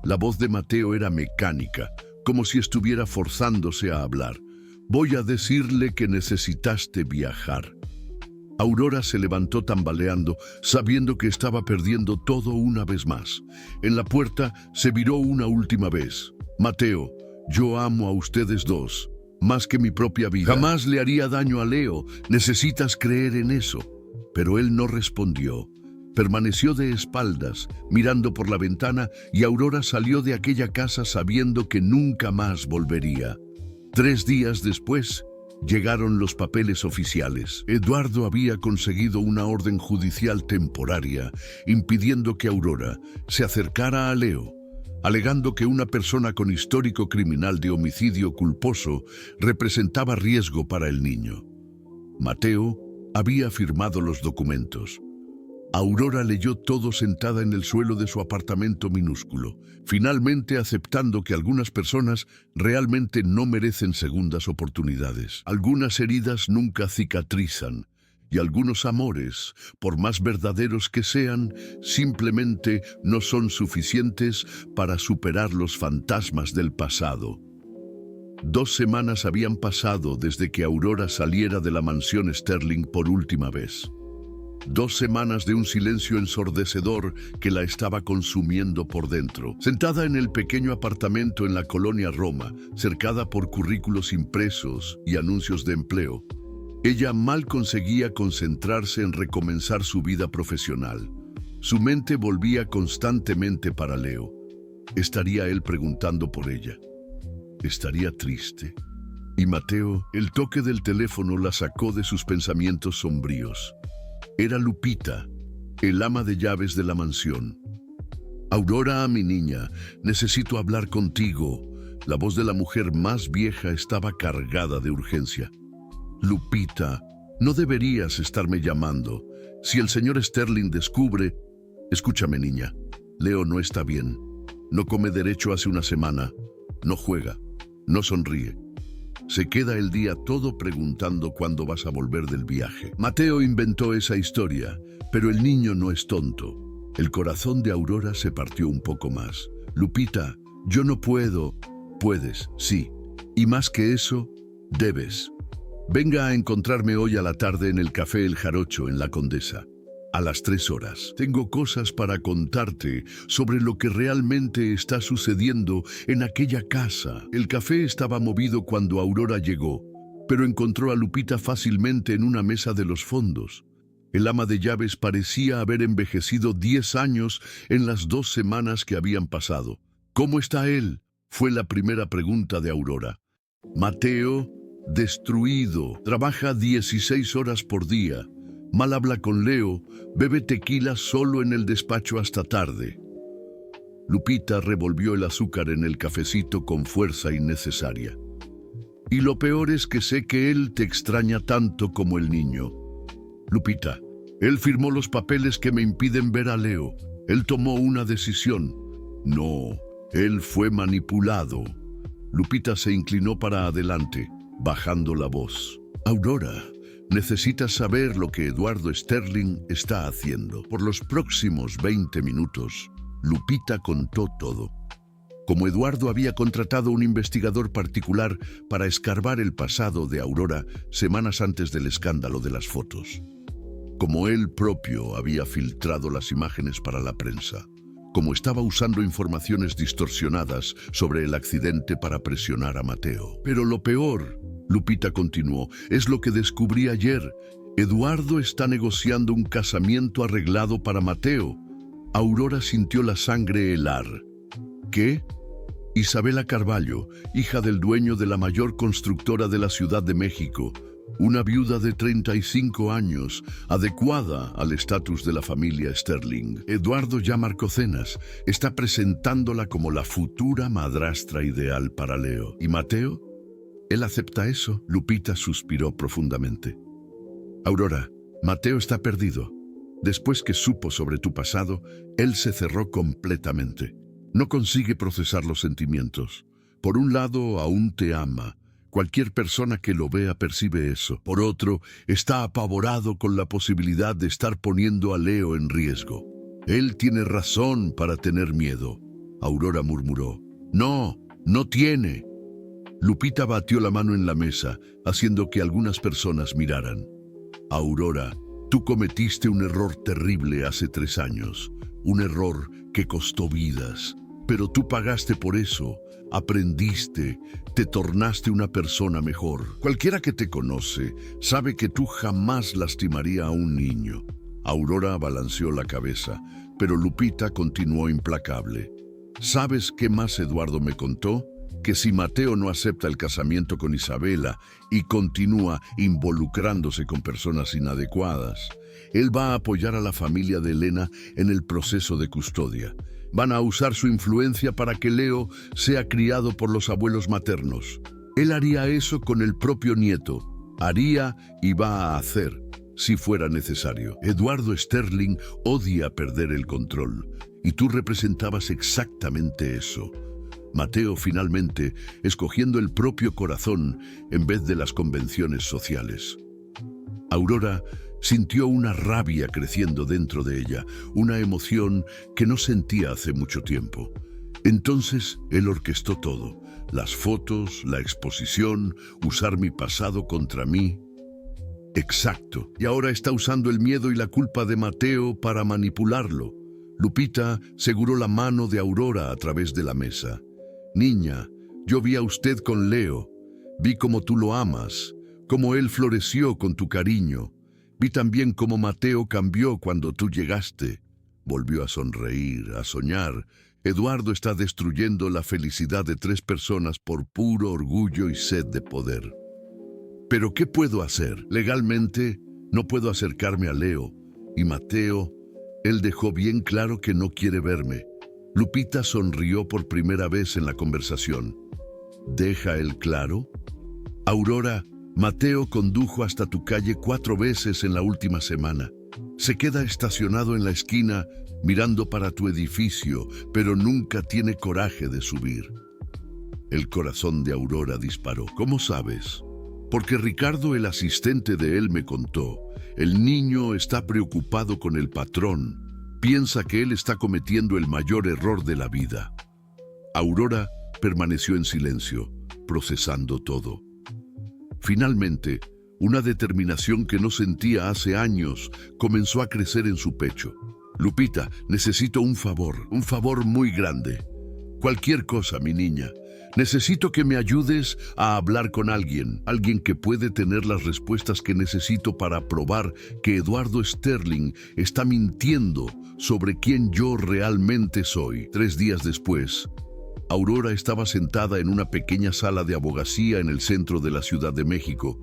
S1: La voz de Mateo era mecánica, como si estuviera forzándose a hablar. Voy a decirle que necesitaste viajar. Aurora se levantó tambaleando, sabiendo que estaba perdiendo todo una vez más. En la puerta se viró una última vez. Mateo, yo amo a ustedes 2, más que mi propia vida. Jamás le haría daño a Leo. Necesitas creer en eso. Pero él no respondió. Permaneció de espaldas, mirando por la ventana, y Aurora salió de aquella casa sabiendo que nunca más volvería. 3 días después, llegaron los papeles oficiales. Eduardo había conseguido una orden judicial temporaria, impidiendo que Aurora se acercara a Leo, alegando que una persona con histórico criminal de homicidio culposo representaba riesgo para el niño. Mateo había firmado los documentos. Aurora leyó todo sentada en el suelo de su apartamento minúsculo, finalmente aceptando que algunas personas realmente no merecen segundas oportunidades. Algunas heridas nunca cicatrizan, y algunos amores, por más verdaderos que sean, simplemente no son suficientes para superar los fantasmas del pasado. 2 semanas habían pasado desde que Aurora saliera de la mansión Sterling por última vez. 2 semanas de un silencio ensordecedor que la estaba consumiendo por dentro. Sentada en el pequeño apartamento en la colonia Roma, cercada por currículos impresos y anuncios de empleo, ella mal conseguía concentrarse en recomenzar su vida profesional. Su mente volvía constantemente para Leo. ¿Estaría él preguntando por ella? ¿Estaría triste? Y Mateo, el toque del teléfono la sacó de sus pensamientos sombríos. Era Lupita, el ama de llaves de la mansión. Aurora, mi niña, necesito hablar contigo. La voz de la mujer más vieja estaba cargada de urgencia. Lupita, no deberías estarme llamando. Si el señor Sterling descubre... Escúchame, niña. Leo no está bien. No come derecho hace una semana. No juega. No sonríe. Se queda el día todo preguntando cuándo vas a volver del viaje. Mateo inventó esa historia, pero el niño no es tonto. El corazón de Aurora se partió un poco más. Lupita, yo no puedo. Puedes, sí. Y más que eso, debes. Venga a encontrarme hoy a la tarde en el Café El Jarocho en La Condesa. A las 3 horas. Tengo cosas para contarte sobre lo que realmente está sucediendo en aquella casa. El café estaba movido cuando Aurora llegó, pero encontró a Lupita fácilmente en una mesa de los fondos. El ama de llaves parecía haber envejecido 10 años en las 2 semanas que habían pasado. ¿Cómo está él?, fue la primera pregunta de Aurora. Mateo, destruido, trabaja 16 horas por día. Mal habla con Leo, bebe tequila solo en el despacho hasta tarde. Lupita revolvió el azúcar en el cafecito con fuerza innecesaria. Y lo peor es que sé que él te extraña tanto como el niño. Lupita, él firmó los papeles que me impiden ver a Leo. Él tomó una decisión. No, él fue manipulado. Lupita se inclinó para adelante, bajando la voz. Aurora, necesitas saber lo que Eduardo Sterling está haciendo. Por los próximos 20 minutos, Lupita contó todo. Como Eduardo había contratado un investigador particular para escarbar el pasado de Aurora semanas antes del escándalo de las fotos. Como él propio había filtrado las imágenes para la prensa. Como estaba usando informaciones distorsionadas sobre el accidente para presionar a Mateo. Pero lo peor, Lupita continuó, es lo que descubrí ayer. Eduardo está negociando un casamiento arreglado para Mateo. Aurora sintió la sangre helar. ¿Qué? Isabela Carballo, hija del dueño de la mayor constructora de la Ciudad de México, una viuda de 35 años, adecuada al estatus de la familia Sterling. Eduardo ya marcó cenas, está presentándola como la futura madrastra ideal para Leo. ¿Y Mateo? ¿Él acepta eso? Lupita suspiró profundamente. Aurora, Mateo está perdido. Después que supo sobre tu pasado, él se cerró completamente. No consigue procesar los sentimientos. Por un lado, aún te ama. Cualquier persona que lo vea percibe eso. Por otro, está apavorado con la posibilidad de estar poniendo a Leo en riesgo. Él tiene razón para tener miedo. Aurora murmuró. No, no tiene. Lupita batió la mano en la mesa, haciendo que algunas personas miraran. Aurora, tú cometiste un error terrible hace 3 años. Un error que costó vidas. Pero tú pagaste por eso. Aprendiste, te tornaste una persona mejor. Cualquiera que te conoce sabe que tú jamás lastimaría a un niño. Aurora balanceó la cabeza, pero Lupita continuó implacable. ¿Sabes qué más Eduardo me contó? Que si Mateo no acepta el casamiento con Isabela y continúa involucrándose con personas inadecuadas, él va a apoyar a la familia de Elena en el proceso de custodia. Van a usar su influencia para que Leo sea criado por los abuelos maternos. Él haría eso con el propio nieto. Haría y va a hacer, si fuera necesario. Eduardo Sterling odia perder el control, y tú representabas exactamente eso. Mateo finalmente escogiendo el propio corazón en vez de las convenciones sociales. Aurora sintió una rabia creciendo dentro de ella, una emoción que no sentía hace mucho tiempo. Entonces él orquestó todo, las fotos, la exposición, usar mi pasado contra mí. Exacto, y ahora está usando el miedo y la culpa de Mateo para manipularlo. Lupita seguró la mano de Aurora a través de la mesa. Niña, yo vi a usted con Leo, vi cómo tú lo amas, cómo él floreció con tu cariño. Vi también cómo Mateo cambió cuando tú llegaste. Volvió a sonreír, a soñar. Eduardo está destruyendo la felicidad de 3 personas por puro orgullo y sed de poder. ¿Pero qué puedo hacer? Legalmente, no puedo acercarme a Leo. Y Mateo, él dejó bien claro que no quiere verme. Lupita sonrió por primera vez en la conversación. ¿Deja él claro? Aurora, Mateo condujo hasta tu calle 4 veces en la última semana. Se queda estacionado en la esquina mirando para tu edificio, pero nunca tiene coraje de subir. El corazón de Aurora disparó. ¿Cómo sabes? Porque Ricardo, el asistente de él, me contó. El niño está preocupado con el patrón. Piensa que él está cometiendo el mayor error de la vida. Aurora permaneció en silencio, procesando todo. Finalmente, una determinación que no sentía hace años comenzó a crecer en su pecho. Lupita, necesito un favor muy grande. Cualquier cosa, mi niña. Necesito que me ayudes a hablar con alguien que puede tener las respuestas que necesito para probar que Eduardo Sterling está mintiendo sobre quién yo realmente soy. 3 días después, Aurora estaba sentada en una pequeña sala de abogacía en el centro de la Ciudad de México,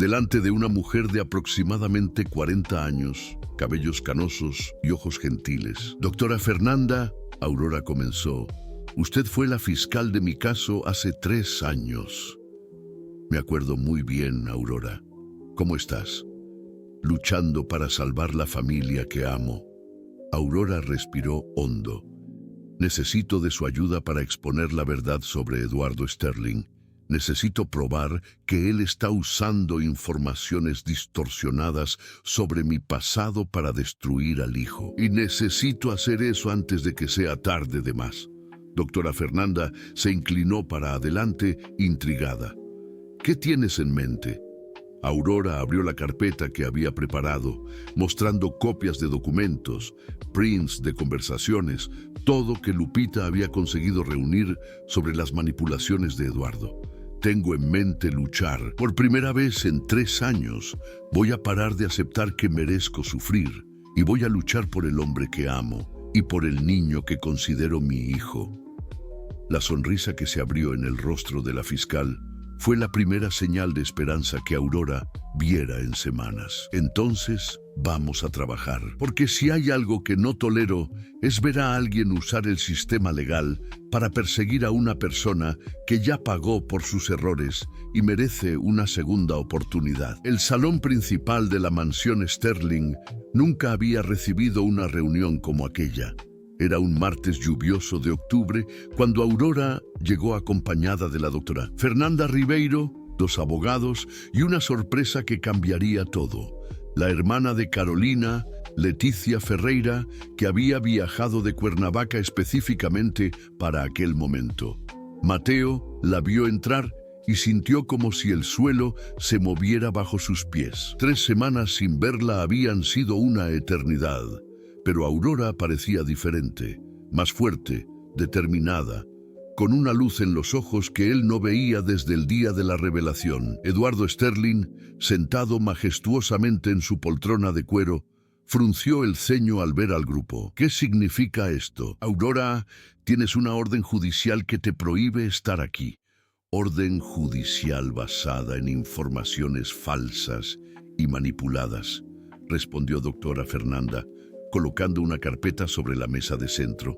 S1: delante de una mujer de aproximadamente 40 años, cabellos canosos y ojos gentiles. Doctora Fernanda, Aurora comenzó, usted fue la fiscal de mi caso hace 3 años. Me acuerdo muy bien, Aurora. ¿Cómo estás? Luchando para salvar la familia que amo. Aurora respiró hondo. Necesito de su ayuda para exponer la verdad sobre Eduardo Sterling. Necesito probar que él está usando informaciones distorsionadas sobre mi pasado para destruir al hijo. Y necesito hacer eso antes de que sea tarde de más. Doctora Fernanda se inclinó para adelante, intrigada. ¿Qué tienes en mente? Aurora abrió la carpeta que había preparado, mostrando copias de documentos, prints de conversaciones, todo que Lupita había conseguido reunir sobre las manipulaciones de Eduardo. Tengo en mente luchar. Por primera vez en 3 años, voy a parar de aceptar que merezco sufrir y voy a luchar por el hombre que amo y por el niño que considero mi hijo. La sonrisa que se abrió en el rostro de la fiscal fue la primera señal de esperanza que Aurora viera en semanas. Entonces, vamos a trabajar. Porque si hay algo que no tolero, es ver a alguien usar el sistema legal para perseguir a una persona que ya pagó por sus errores y merece una segunda oportunidad. El salón principal de la mansión Sterling nunca había recibido una reunión como aquella. Era un martes lluvioso de octubre cuando Aurora llegó acompañada de la doctora Fernanda Ribeiro, 2 abogados y una sorpresa que cambiaría todo. La hermana de Carolina, Leticia Ferreira, que había viajado de Cuernavaca específicamente para aquel momento. Mateo la vio entrar y sintió como si el suelo se moviera bajo sus pies. 3 semanas sin verla habían sido una eternidad. Pero Aurora parecía diferente, más fuerte, determinada, con una luz en los ojos que él no veía desde el día de la revelación. Eduardo Sterling, sentado majestuosamente en su poltrona de cuero, frunció el ceño al ver al grupo. ¿Qué significa esto? Aurora, tienes una orden judicial que te prohíbe estar aquí. Orden judicial basada en informaciones falsas y manipuladas, respondió doctora Fernanda, colocando una carpeta sobre la mesa de centro.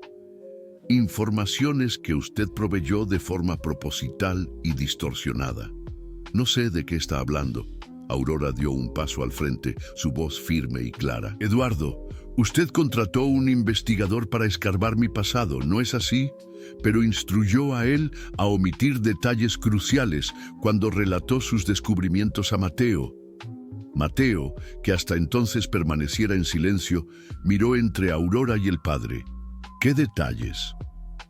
S1: Informaciones que usted proveyó de forma proposital y distorsionada. No sé de qué está hablando. Aurora dio un paso al frente, su voz firme y clara. Eduardo, usted contrató un investigador para escarbar mi pasado, ¿no es así? Pero instruyó a él a omitir detalles cruciales cuando relató sus descubrimientos a Mateo. Mateo, que hasta entonces permaneciera en silencio, miró entre Aurora y el padre. ¿Qué detalles?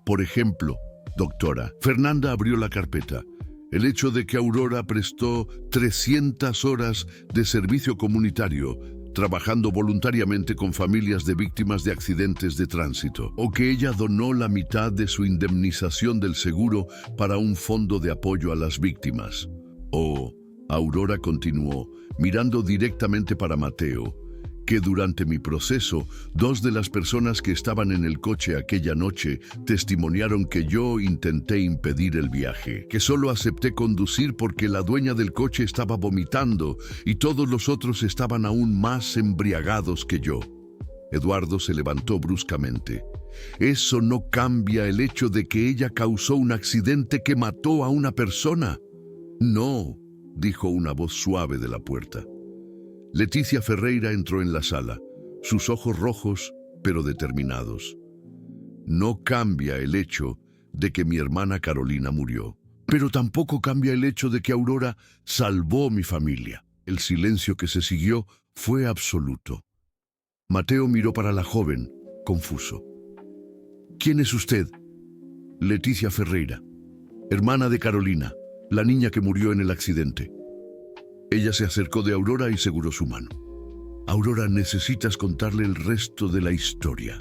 S1: Por ejemplo, doctora, Fernanda abrió la carpeta. El hecho de que Aurora prestó 300 horas de servicio comunitario, trabajando voluntariamente con familias de víctimas de accidentes de tránsito, o que ella donó la mitad de su indemnización del seguro para un fondo de apoyo a las víctimas. Aurora continuó, mirando directamente para Mateo, que durante mi proceso, 2 de las personas que estaban en el coche aquella noche testimoniaron que yo intenté impedir el viaje, que solo acepté conducir porque la dueña del coche estaba vomitando y todos los otros estaban aún más embriagados que yo. Eduardo se levantó bruscamente. Eso no cambia el hecho de que ella causó un accidente que mató a una persona. No, dijo una voz suave de la puerta. Leticia Ferreira entró en la sala, sus ojos rojos, pero determinados. No cambia el hecho de que mi hermana Carolina murió, pero tampoco cambia el hecho de que Aurora salvó mi familia. El silencio que se siguió fue absoluto. Mateo miró para la joven, confuso. ¿Quién es usted? Leticia Ferreira, hermana de Carolina, la niña que murió en el accidente. Ella se acercó de Aurora y seguró su mano. Aurora, necesitas contarle el resto de la historia.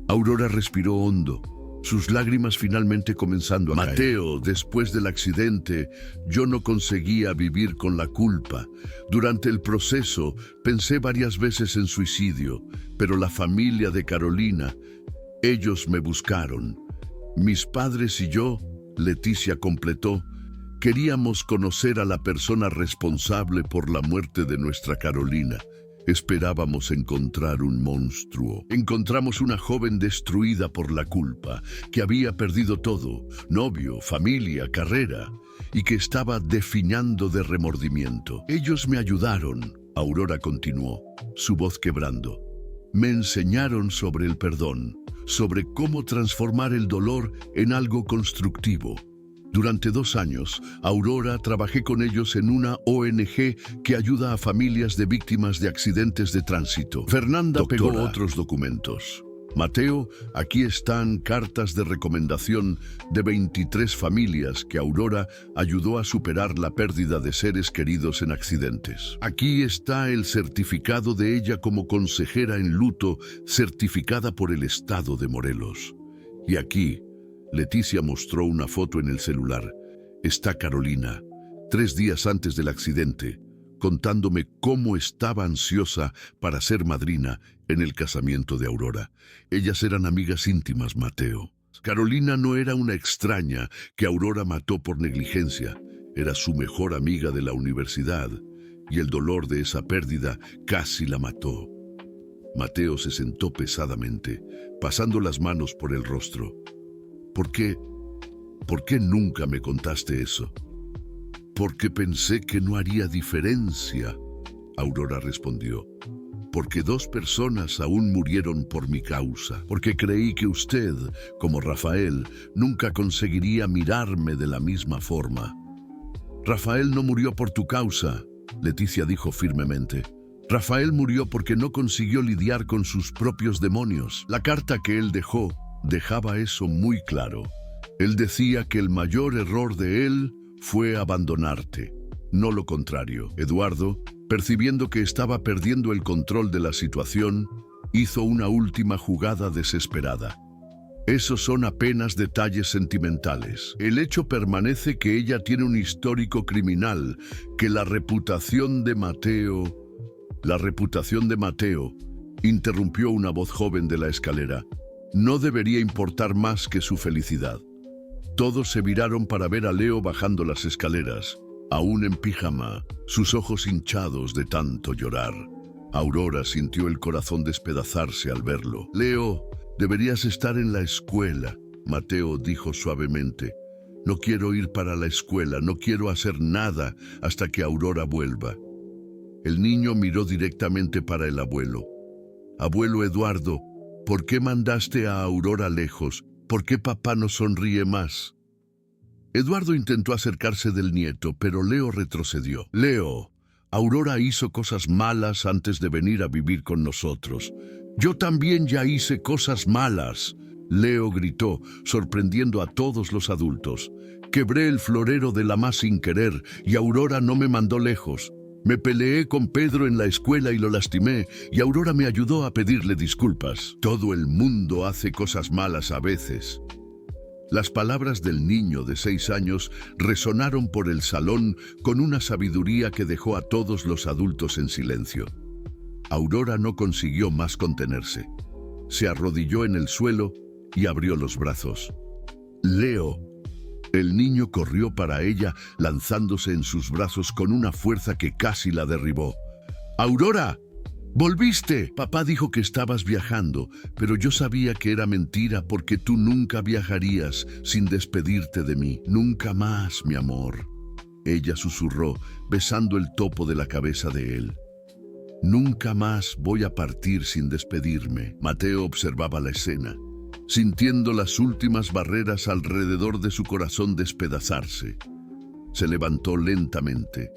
S1: Aurora respiró hondo, sus lágrimas finalmente comenzando a caer. Mateo, después del accidente, yo no conseguía vivir con la culpa. Durante el proceso, pensé varias veces en suicidio, pero la familia de Carolina, ellos me buscaron. Mis padres y yo, Leticia completó, queríamos conocer a la persona responsable por la muerte de nuestra Carolina. Esperábamos encontrar un monstruo. Encontramos una joven destruida por la culpa, que había perdido todo, novio, familia, carrera, y que estaba definando de remordimiento. Ellos me ayudaron, Aurora continuó, su voz quebrando. Me enseñaron sobre el perdón, sobre cómo transformar el dolor en algo constructivo. Durante 2 años, Aurora, trabajé con ellos en una ONG que ayuda a familias de víctimas de accidentes de tránsito. Fernanda pegó otros documentos. Mateo, aquí están cartas de recomendación de 23 familias que Aurora ayudó a superar la pérdida de seres queridos en accidentes. Aquí está el certificado de ella como consejera en luto, certificada por el Estado de Morelos. Y aquí, Leticia mostró una foto en el celular. Está Carolina, 3 días antes del accidente, contándome cómo estaba ansiosa para ser madrina en el casamiento de Aurora. Ellas eran amigas íntimas, Mateo. Carolina no era una extraña que Aurora mató por negligencia. Era su mejor amiga de la universidad, y el dolor de esa pérdida casi la mató. Mateo se sentó pesadamente, pasando las manos por el rostro. ¿Por qué nunca me contaste eso? Porque pensé que no haría diferencia, Aurora respondió. Porque 2 personas aún murieron por mi causa. Porque creí que usted, como Rafael, nunca conseguiría mirarme de la misma forma. Rafael no murió por tu causa, Leticia dijo firmemente. Rafael murió porque no consiguió lidiar con sus propios demonios. La carta que él dejó dejaba eso muy claro. Él decía que el mayor error de él fue abandonarte, no lo contrario. Eduardo, percibiendo que estaba perdiendo el control de la situación, hizo una última jugada desesperada. Esos son apenas detalles sentimentales. El hecho permanece que ella tiene un histórico criminal, que la reputación de Mateo, interrumpió una voz joven de la escalera. No debería importar más que su felicidad. Todos se viraron para ver a Leo bajando las escaleras, aún en pijama, sus ojos hinchados de tanto llorar. Aurora sintió el corazón despedazarse al verlo. Leo, deberías estar en la escuela, Mateo dijo suavemente. No quiero ir para la escuela, no quiero hacer nada hasta que Aurora vuelva. El niño miró directamente para el abuelo. Abuelo Eduardo, ¿por qué mandaste a Aurora lejos? ¿Por qué papá no sonríe más? Eduardo intentó acercarse del nieto, pero Leo retrocedió. Leo, Aurora hizo cosas malas antes de venir a vivir con nosotros. Yo también ya hice cosas malas, Leo gritó, sorprendiendo a todos los adultos. Quebré el florero de la más sin querer y Aurora no me mandó lejos. Me peleé con Pedro en la escuela y lo lastimé, y Aurora me ayudó a pedirle disculpas. Todo el mundo hace cosas malas a veces. Las palabras del niño de 6 años resonaron por el salón con una sabiduría que dejó a todos los adultos en silencio. Aurora no consiguió más contenerse. Se arrodilló en el suelo y abrió los brazos. Leo. El niño corrió para ella, lanzándose en sus brazos con una fuerza que casi la derribó. ¡Aurora! ¡Volviste! Papá dijo que estabas viajando, pero yo sabía que era mentira porque tú nunca viajarías sin despedirte de mí. Nunca más, mi amor. Ella susurró, besando el topo de la cabeza de él. Nunca más voy a partir sin despedirme. Mateo observaba la escena, sintiendo las últimas barreras alrededor de su corazón despedazarse. Se levantó lentamente,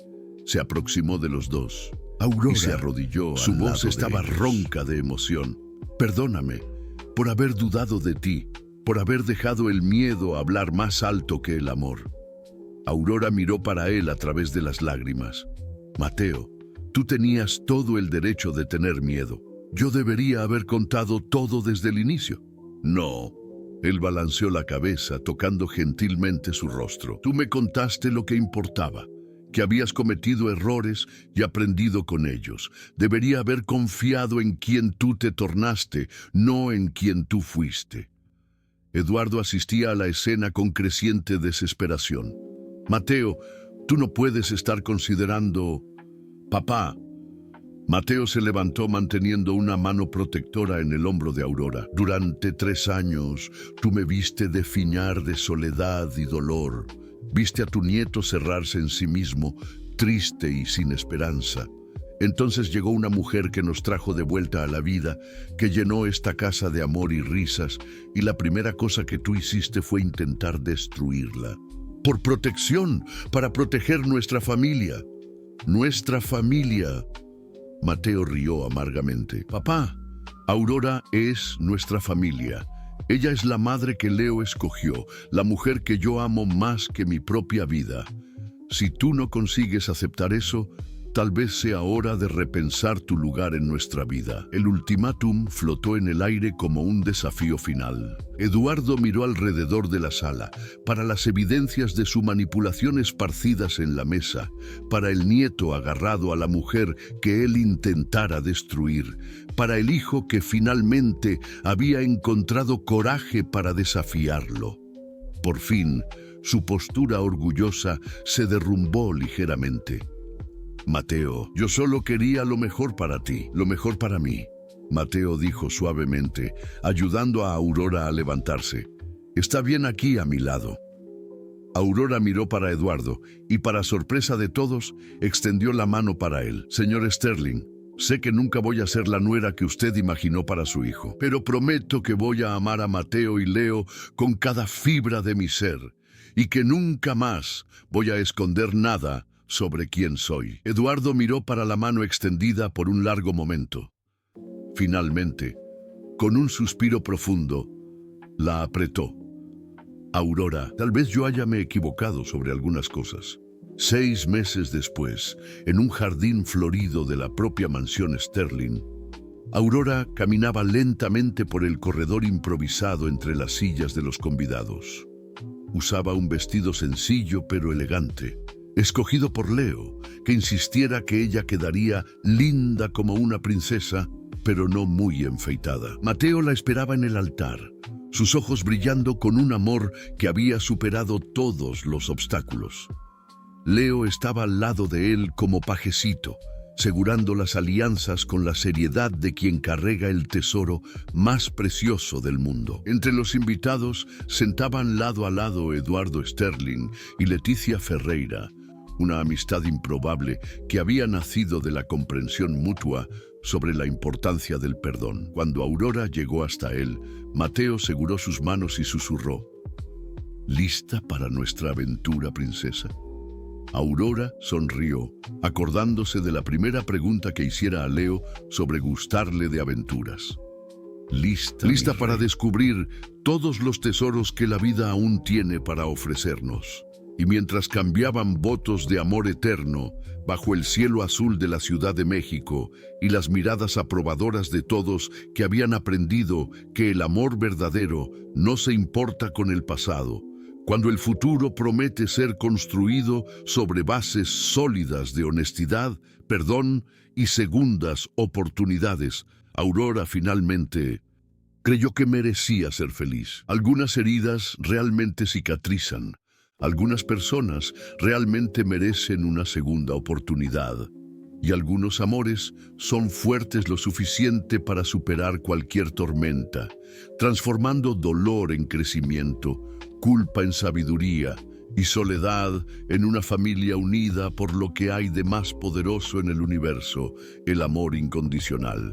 S1: se aproximó de los dos. Aurora, y se arrodilló. Su voz estaba ronca de emoción. Perdóname por haber dudado de ti, por haber dejado el miedo a hablar más alto que el amor. Aurora miró para él a través de las lágrimas. Mateo, tú tenías todo el derecho de tener miedo. Yo debería haber contado todo desde el inicio. No. Él balanceó la cabeza, tocando gentilmente su rostro. Tú me contaste lo que importaba, que habías cometido errores y aprendido con ellos. Debería haber confiado en quien tú te tornaste, no en quien tú fuiste. Eduardo asistía a la escena con creciente desesperación. Mateo, tú no puedes estar considerando... Papá. Mateo se levantó manteniendo una mano protectora en el hombro de Aurora. Durante 3 años, tú me viste defiñar de soledad y dolor. Viste a tu nieto cerrarse en sí mismo, triste y sin esperanza. Entonces llegó una mujer que nos trajo de vuelta a la vida, que llenó esta casa de amor y risas, y la primera cosa que tú hiciste fue intentar destruirla. Por protección, para proteger nuestra familia. Nuestra familia. Mateo rió amargamente. Papá, Aurora es nuestra familia. Ella es la madre que Leo escogió, la mujer que yo amo más que mi propia vida. Si tú no consigues aceptar eso, tal vez sea hora de repensar tu lugar en nuestra vida. El ultimátum flotó en el aire como un desafío final. Eduardo miró alrededor de la sala, para las evidencias de su manipulación esparcidas en la mesa, para el nieto agarrado a la mujer que él intentara destruir, para el hijo que finalmente había encontrado coraje para desafiarlo. Por fin, su postura orgullosa se derrumbó ligeramente. Mateo, yo solo quería lo mejor para ti, lo mejor para mí. Mateo dijo suavemente, ayudando a Aurora a levantarse. Está bien aquí a mi lado. Aurora miró para Eduardo y, para sorpresa de todos, extendió la mano para él. Señor Sterling, sé que nunca voy a ser la nuera que usted imaginó para su hijo, pero prometo que voy a amar a Mateo y Leo con cada fibra de mi ser y que nunca más voy a esconder nada sobre quién soy. Eduardo miró para la mano extendida por un largo momento. Finalmente, con un suspiro profundo, la apretó. Aurora, tal vez yo hayame equivocado sobre algunas cosas. 6 meses después, en un jardín florido de la propia mansión Sterling, Aurora caminaba lentamente por el corredor improvisado entre las sillas de los convidados. Usaba un vestido sencillo pero elegante, escogido por Leo, que insistiera que ella quedaría linda como una princesa, pero no muy enfeitada. Mateo la esperaba en el altar, sus ojos brillando con un amor que había superado todos los obstáculos. Leo estaba al lado de él como pajecito, segurando las alianzas con la seriedad de quien carrega el tesoro más precioso del mundo. Entre los invitados sentaban lado a lado Eduardo Sterling y Leticia Ferreira, una amistad improbable que había nacido de la comprensión mutua sobre la importancia del perdón. Cuando Aurora llegó hasta él, Mateo seguró sus manos y susurró: ¿Lista para nuestra aventura, princesa? Aurora sonrió, acordándose de la primera pregunta que hiciera a Leo sobre gustarle de aventuras. Lista para descubrir todos los tesoros que la vida aún tiene para ofrecernos. Y mientras cambiaban votos de amor eterno bajo el cielo azul de la Ciudad de México y las miradas aprobadoras de todos que habían aprendido que el amor verdadero no se importa con el pasado, cuando el futuro promete ser construido sobre bases sólidas de honestidad, perdón y segundas oportunidades, Aurora finalmente creyó que merecía ser feliz. Algunas heridas realmente cicatrizan. Algunas personas realmente merecen una segunda oportunidad. Y algunos amores son fuertes lo suficiente para superar cualquier tormenta, transformando dolor en crecimiento, culpa en sabiduría y soledad en una familia unida por lo que hay de más poderoso en el universo, el amor incondicional.